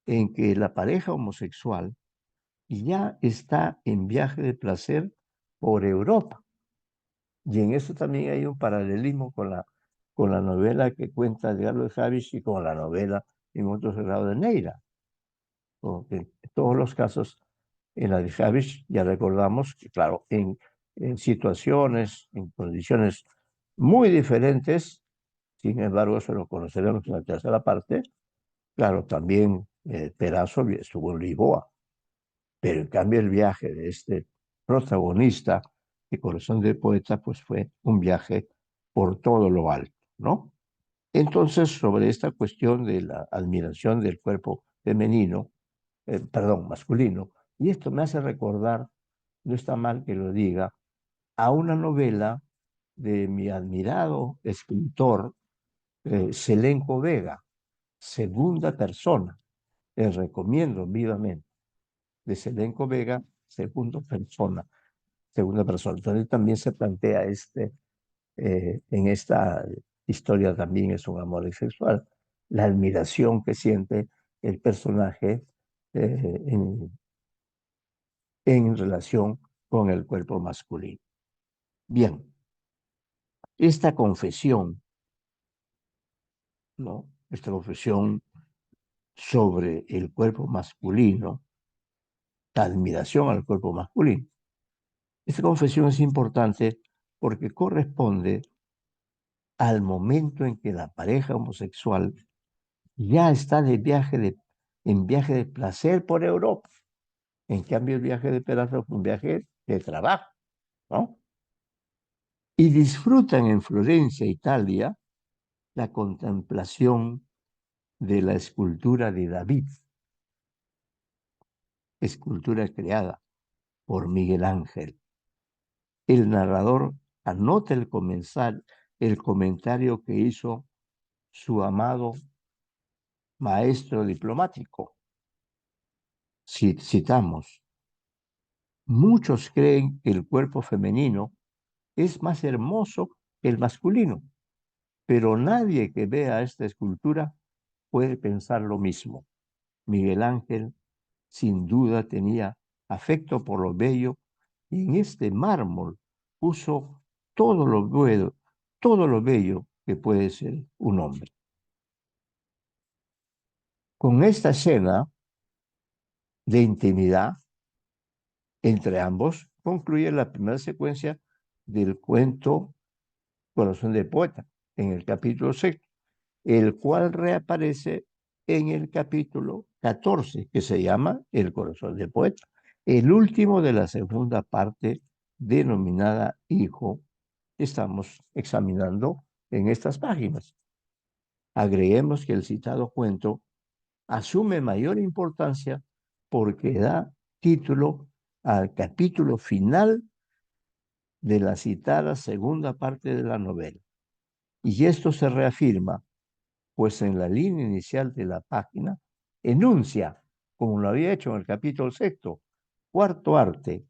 en que la pareja homosexual ya está en viaje de placer por Europa. Y en eso también hay un paralelismo con la novela que cuenta Edgardo de Javis y con la novela En otro grado de Neira. Porque en todos los casos, en la de Javis ya recordamos que, claro, en situaciones, en condiciones muy diferentes, sin embargo, eso lo conoceremos en la tercera parte. Claro, también Perazo estuvo en Lisboa, pero en cambio el viaje de este protagonista de Corazón de Poeta, pues fue un viaje por todo lo alto, ¿no? Entonces, sobre esta cuestión de la admiración del cuerpo femenino, perdón, masculino, y esto me hace recordar, no está mal que lo diga, a una novela de mi admirado escritor Selenco Vega, Segunda Persona. Les recomiendo vivamente, de Selenco Vega, segunda persona. Entonces también se plantea en esta historia también es un amor sexual, la admiración que siente el personaje en relación con el cuerpo masculino. Bien, esta confesión, ¿no? Esta confesión sobre el cuerpo masculino, la admiración al cuerpo masculino. Esta confesión es importante porque corresponde al momento en que la pareja homosexual ya está en viaje de placer por Europa. En cambio, el viaje de Perazo fue un viaje de trabajo, ¿no? Y disfrutan en Florencia, Italia, la contemplación de la escultura de David, escultura creada por Miguel Ángel. El narrador anota el comentario que hizo su amado maestro diplomático. Citamos, muchos creen que el cuerpo femenino es más hermoso que el masculino, pero nadie que vea esta escultura puede pensar lo mismo. Miguel Ángel sin duda tenía afecto por lo bello y en este mármol puso todo lo bello que puede ser un hombre. Con esta escena de intimidad entre ambos concluye la primera secuencia del cuento Corazón de Poeta, en el capítulo 6, el cual reaparece en el capítulo 14, que se llama El Corazón de Poeta, el último de la segunda parte denominada Hijo, que estamos examinando en estas páginas. Agreguemos que el citado cuento asume mayor importancia porque da título al capítulo final de la citada segunda parte de la novela. Y esto se reafirma, pues en la línea inicial de la página enuncia, como lo había hecho en el capítulo 6, cuarto arte,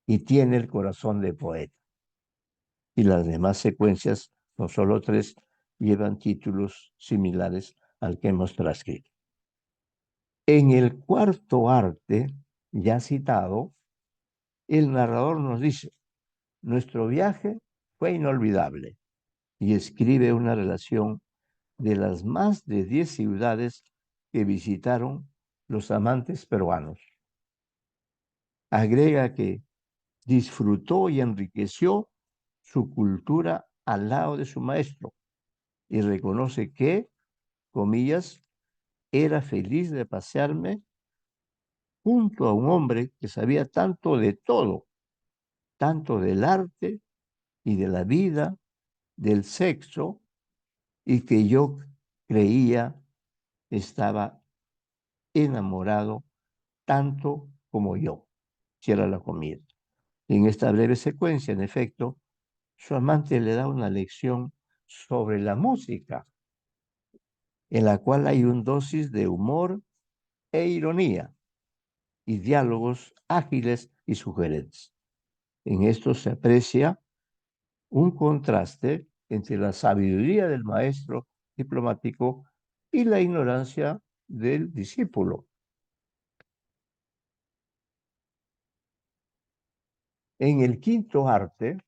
y tiene el corazón de poeta. Y las demás secuencias, no solo tres, llevan títulos similares al que hemos transcrito. En el cuarto arte, ya citado, el narrador nos dice, nuestro viaje fue inolvidable, y escribe una relación de las más de 10 ciudades que visitaron los amantes peruanos. Agrega que disfrutó y enriqueció su cultura al lado de su maestro y reconoce que, comillas, era feliz de pasearme junto a un hombre que sabía tanto de todo, tanto del arte y de la vida, del sexo, y que yo creía estaba enamorado tanto como yo. Cierra la comida. En esta breve secuencia, en efecto, su amante le da una lección sobre la música, en la cual hay un dosis de humor e ironía y diálogos ágiles y sugerentes. En esto se aprecia un contraste entre la sabiduría del maestro diplomático y la ignorancia del discípulo. En el quinto arte,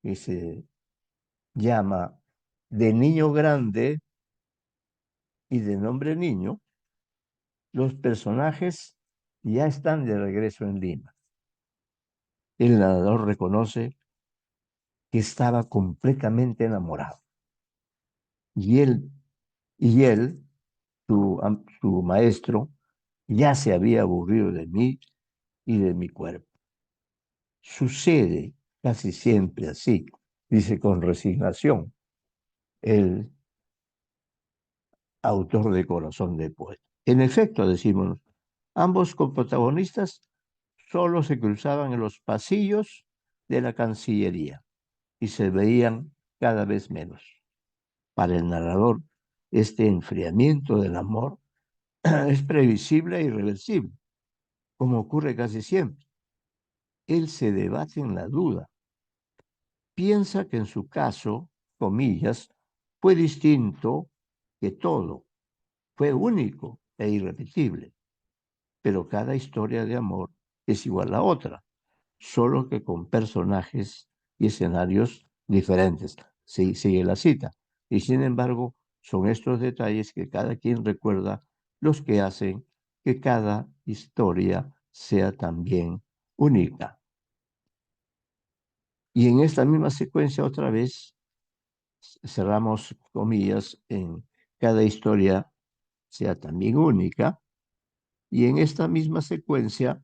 que se llama De niño grande y de nombre niño, los personajes ya están de regreso en Lima. El narrador reconoce que estaba completamente enamorado. Y él, su maestro, ya se había aburrido de mí y de mi cuerpo. Sucede casi siempre así, dice con resignación el autor de Corazón de Poeta. En efecto, decimos, ambos coprotagonistas solo se cruzaban en los pasillos de la Cancillería y se veían cada vez menos. Para el narrador, este enfriamiento del amor es previsible e irreversible, como ocurre casi siempre. Él se debate en la duda. Piensa que en su caso, comillas, fue distinto que todo, fue único e irrepetible, pero cada historia de amor es igual a otra, solo que con personajes y escenarios diferentes. Sí, sigue la cita. Y sin embargo, son estos detalles que cada quien recuerda los que hacen que cada historia sea también única. Y en esta misma secuencia, otra vez, cerramos comillas, en cada historia sea también única. Y en esta misma secuencia,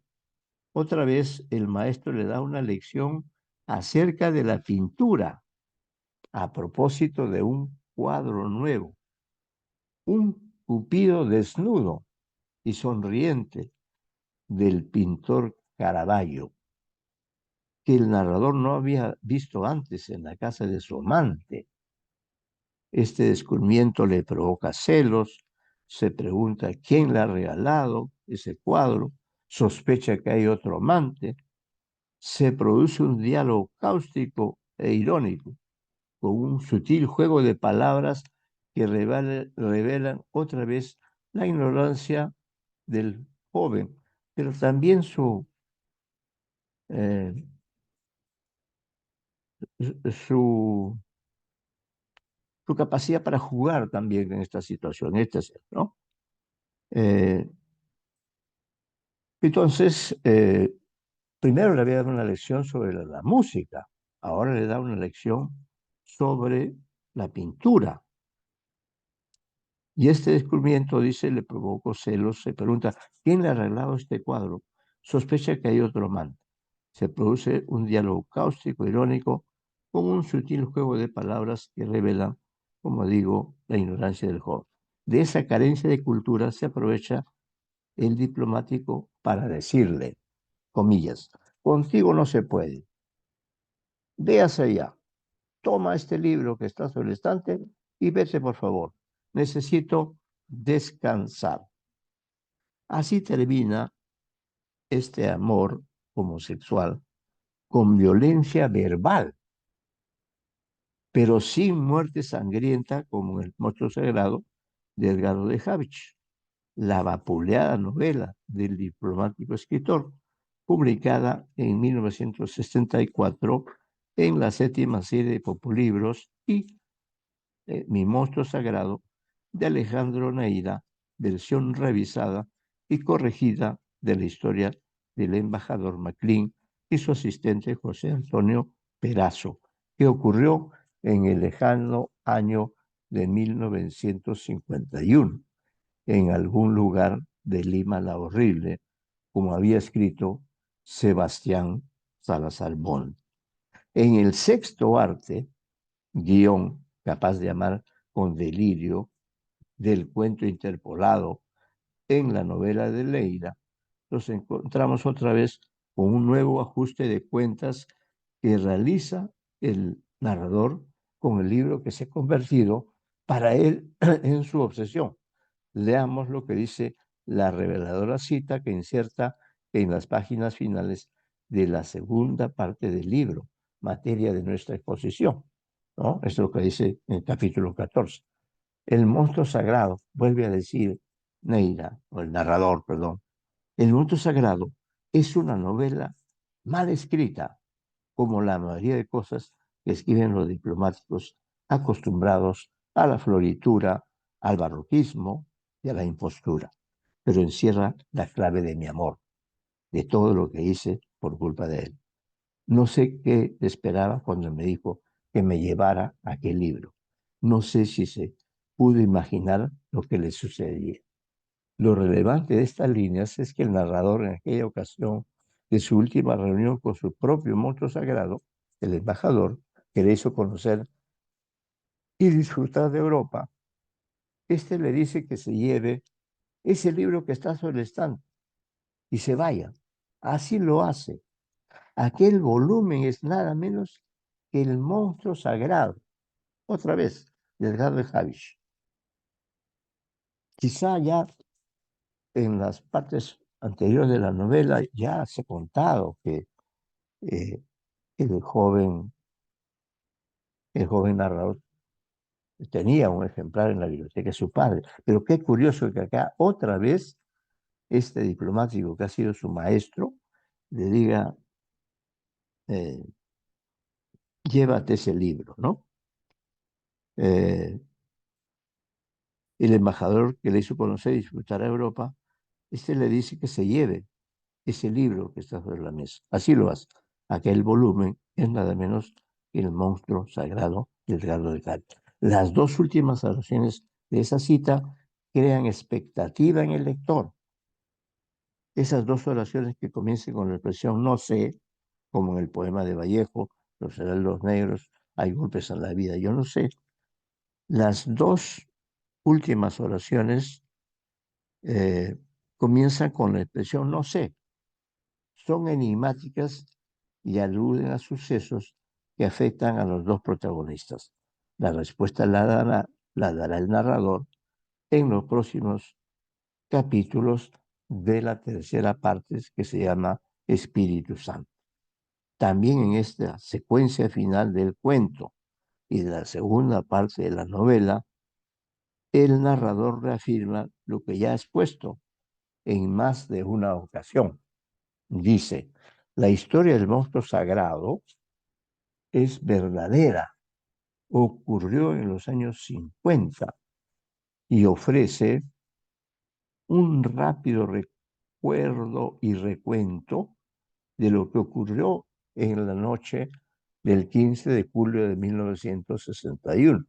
otra vez el maestro le da una lección acerca de la pintura a propósito de un cuadro nuevo, un Cupido desnudo y sonriente del pintor Caravaggio, que el narrador no había visto antes en la casa de su amante. Este descubrimiento le provoca celos, se pregunta quién le ha regalado ese cuadro, sospecha que hay otro amante, se produce un diálogo cáustico e irónico, con un sutil juego de palabras que revelan otra vez la ignorancia del joven, pero también eh, su, su capacidad para jugar también en esta situación, ¿no? Eh, entonces, primero le había dado una lección sobre la música, ahora le da una lección sobre la pintura. Y este descubrimiento, dice, le provocó celos. Se pregunta, ¿quién le ha arreglado este cuadro? Sospecha que hay otro amante. Se produce un diálogo cáustico, irónico, con un sutil juego de palabras que revelan, como digo, la ignorancia del joven. De esa carencia de cultura se aprovecha el diplomático para decirle, comillas, contigo no se puede. Véase ya. Toma este libro que está sobre el estante y vete, por favor. Necesito descansar. Así termina este amor homosexual con violencia verbal, pero sin muerte sangrienta como en el monstruo sagrado de Edgardo de Javich, la vapuleada novela del diplomático escritor, publicada en 1964 en la séptima serie de Populibros y Mi monstruo sagrado, de Alejandro Neira, versión revisada y corregida de la historia del embajador Maclean y su asistente José Antonio Perazo, que ocurrió en el lejano año de 1951, en algún lugar de Lima la Horrible, como había escrito Sebastián Salazar Bond. En el sexto arte, guión capaz de amar con delirio del cuento interpolado en la novela de Leira, nos encontramos otra vez con un nuevo ajuste de cuentas que realiza el narrador con el libro que se ha convertido para él en su obsesión. Leamos lo que dice la reveladora cita que inserta en las páginas finales de la segunda parte del libro, materia de nuestra exposición, ¿no? Esto es lo que dice en el capítulo 14. El monstruo sagrado, vuelve a decir Neira, o el narrador, perdón. El monstruo sagrado es una novela mal escrita, como la mayoría de cosas que escriben los diplomáticos acostumbrados a la floritura, al barroquismo y a la impostura, pero encierra la clave de mi amor, de todo lo que hice por culpa de él. No sé qué esperaba cuando me dijo que me llevara a aquel libro. No sé si se pudo imaginar lo que le sucedería. Lo relevante de estas líneas es que el narrador en aquella ocasión de su última reunión con su propio monstruo sagrado, el embajador, que le hizo conocer y disfrutar de Europa, este le dice que se lleve ese libro que está sobre el stand y se vaya. Así lo hace. Aquel volumen es nada menos que el monstruo sagrado. Otra vez, de Edgar de Havish. Quizá ya en las partes anteriores de la novela ya se ha contado que eh, el joven, el joven narrador tenía un ejemplar en la biblioteca de su padre. Pero qué curioso que acá otra vez este diplomático que ha sido su maestro le diga, eh, llévate ese libro, ¿no? Eh, el embajador que le hizo conocer y disfrutar a Europa, este le dice que se lleve ese libro que está sobre la mesa. Así lo hace. Aquel volumen es nada menos que el monstruo sagrado del Edgardo de Cádiz. Las dos últimas oraciones de esa cita crean expectativa en el lector. Esas dos oraciones que comienzan con la expresión no sé, como en el poema de Vallejo, los heraldos negros, hay golpes en la vida, yo no sé. Las dos últimas oraciones eh, comienzan con la expresión no sé, son enigmáticas y aluden a sucesos que afectan a los dos protagonistas. La respuesta la dará el narrador en los próximos capítulos de la tercera parte que se llama Espíritu Santo. También en esta secuencia final del cuento y de la segunda parte de la novela, el narrador reafirma lo que ya ha expuesto en más de una ocasión. Dice, la historia del monstruo sagrado es verdadera, ocurrió en los años 50 y ofrece un rápido recuerdo y recuento de lo que ocurrió en la noche del 15 de julio de 1961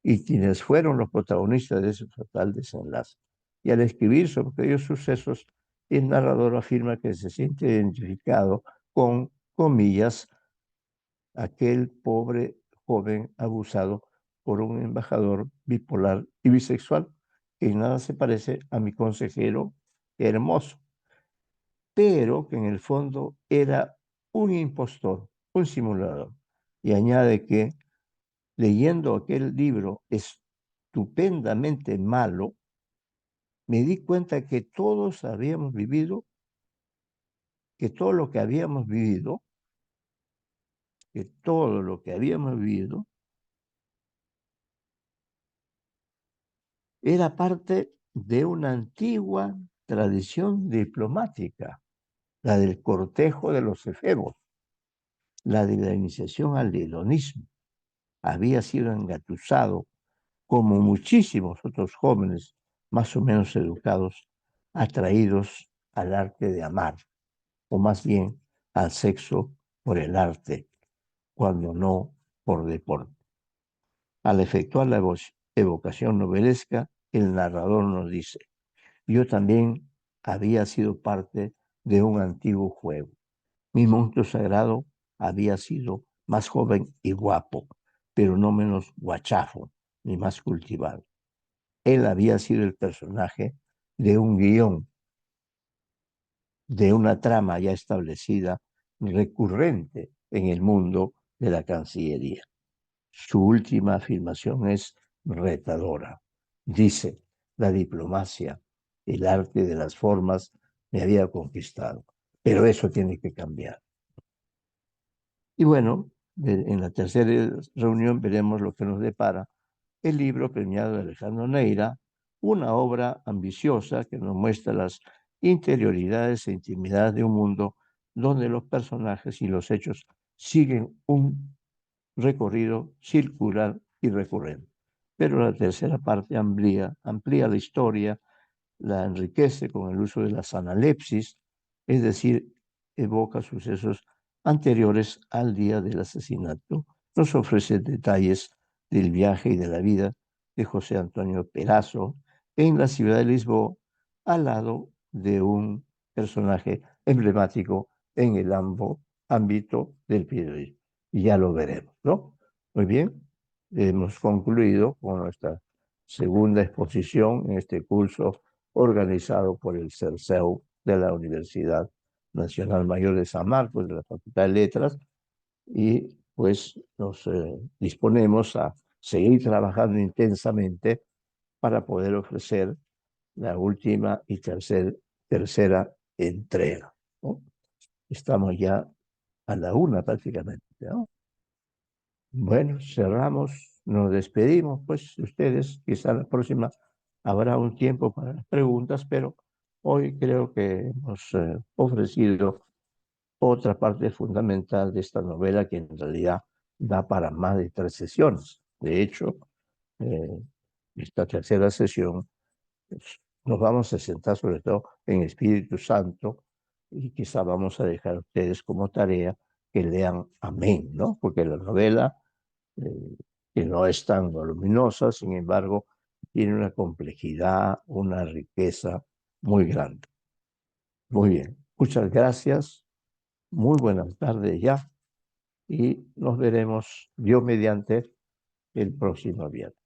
y quienes fueron los protagonistas de ese fatal desenlace. Y al escribir sobre aquellos sucesos, el narrador afirma que se siente identificado con, comillas, aquel pobre joven abusado por un embajador bipolar y bisexual que en nada se parece a mi consejero hermoso, pero que en el fondo era un impostor, un simulador. Y añade que leyendo aquel libro estupendamente malo, me di cuenta que todos habíamos vivido, que todo lo que habíamos vivido, que todo lo que habíamos vivido era parte de una antigua tradición diplomática, la del cortejo de los efebos, la de la iniciación al hedonismo. Había sido engatusado, como muchísimos otros jóvenes más o menos educados, atraídos al arte de amar, o más bien al sexo por el arte, cuando no por deporte. Al efectuar la evocación novelesca, el narrador nos dice, yo también había sido parte de un antiguo juego. Mi monstruo sagrado había sido más joven y guapo, pero no menos guachafo ni más cultivado. Él había sido el personaje de un guión, de una trama ya establecida, recurrente en el mundo de la Cancillería. Su última afirmación es retadora. Dice, la diplomacia, el arte de las formas, me había conquistado, pero eso tiene que cambiar. Y bueno, en la tercera reunión veremos lo que nos depara el libro premiado de Alejandro Neira, una obra ambiciosa que nos muestra las interioridades e intimidades de un mundo donde los personajes y los hechos siguen un recorrido circular y recurrente. Pero la tercera parte amplía la historia, la enriquece con el uso de la analepsis, es decir, evoca sucesos anteriores al día del asesinato, nos ofrece detalles del viaje y de la vida de José Antonio Perazo en la ciudad de Lisboa, al lado de un personaje emblemático en el ámbito del periodismo. Y ya lo veremos, ¿no? Muy bien, hemos concluido con nuestra segunda exposición en este curso organizado por el CERCEU de la Universidad Nacional Mayor de San Marcos, de la Facultad de Letras, y pues nos disponemos a seguir trabajando intensamente para poder ofrecer la última y tercera entrega, ¿no? Estamos ya a la una prácticamente, ¿no? Bueno, cerramos, nos despedimos, pues ustedes, quizá la próxima habrá un tiempo para las preguntas, pero hoy creo que hemos ofrecido otra parte fundamental de esta novela que en realidad da para más de 3 sesiones. De hecho, eh, esta tercera sesión pues, nos vamos a sentar sobre todo en Espíritu Santo y quizá vamos a dejar a ustedes como tarea que lean Amén, ¿no? Porque la novela que no es tan voluminosa, sin embargo, tiene una complejidad, una riqueza muy grande. Muy bien, muchas gracias, muy buenas tardes ya y nos veremos, Dios mediante, el próximo viernes.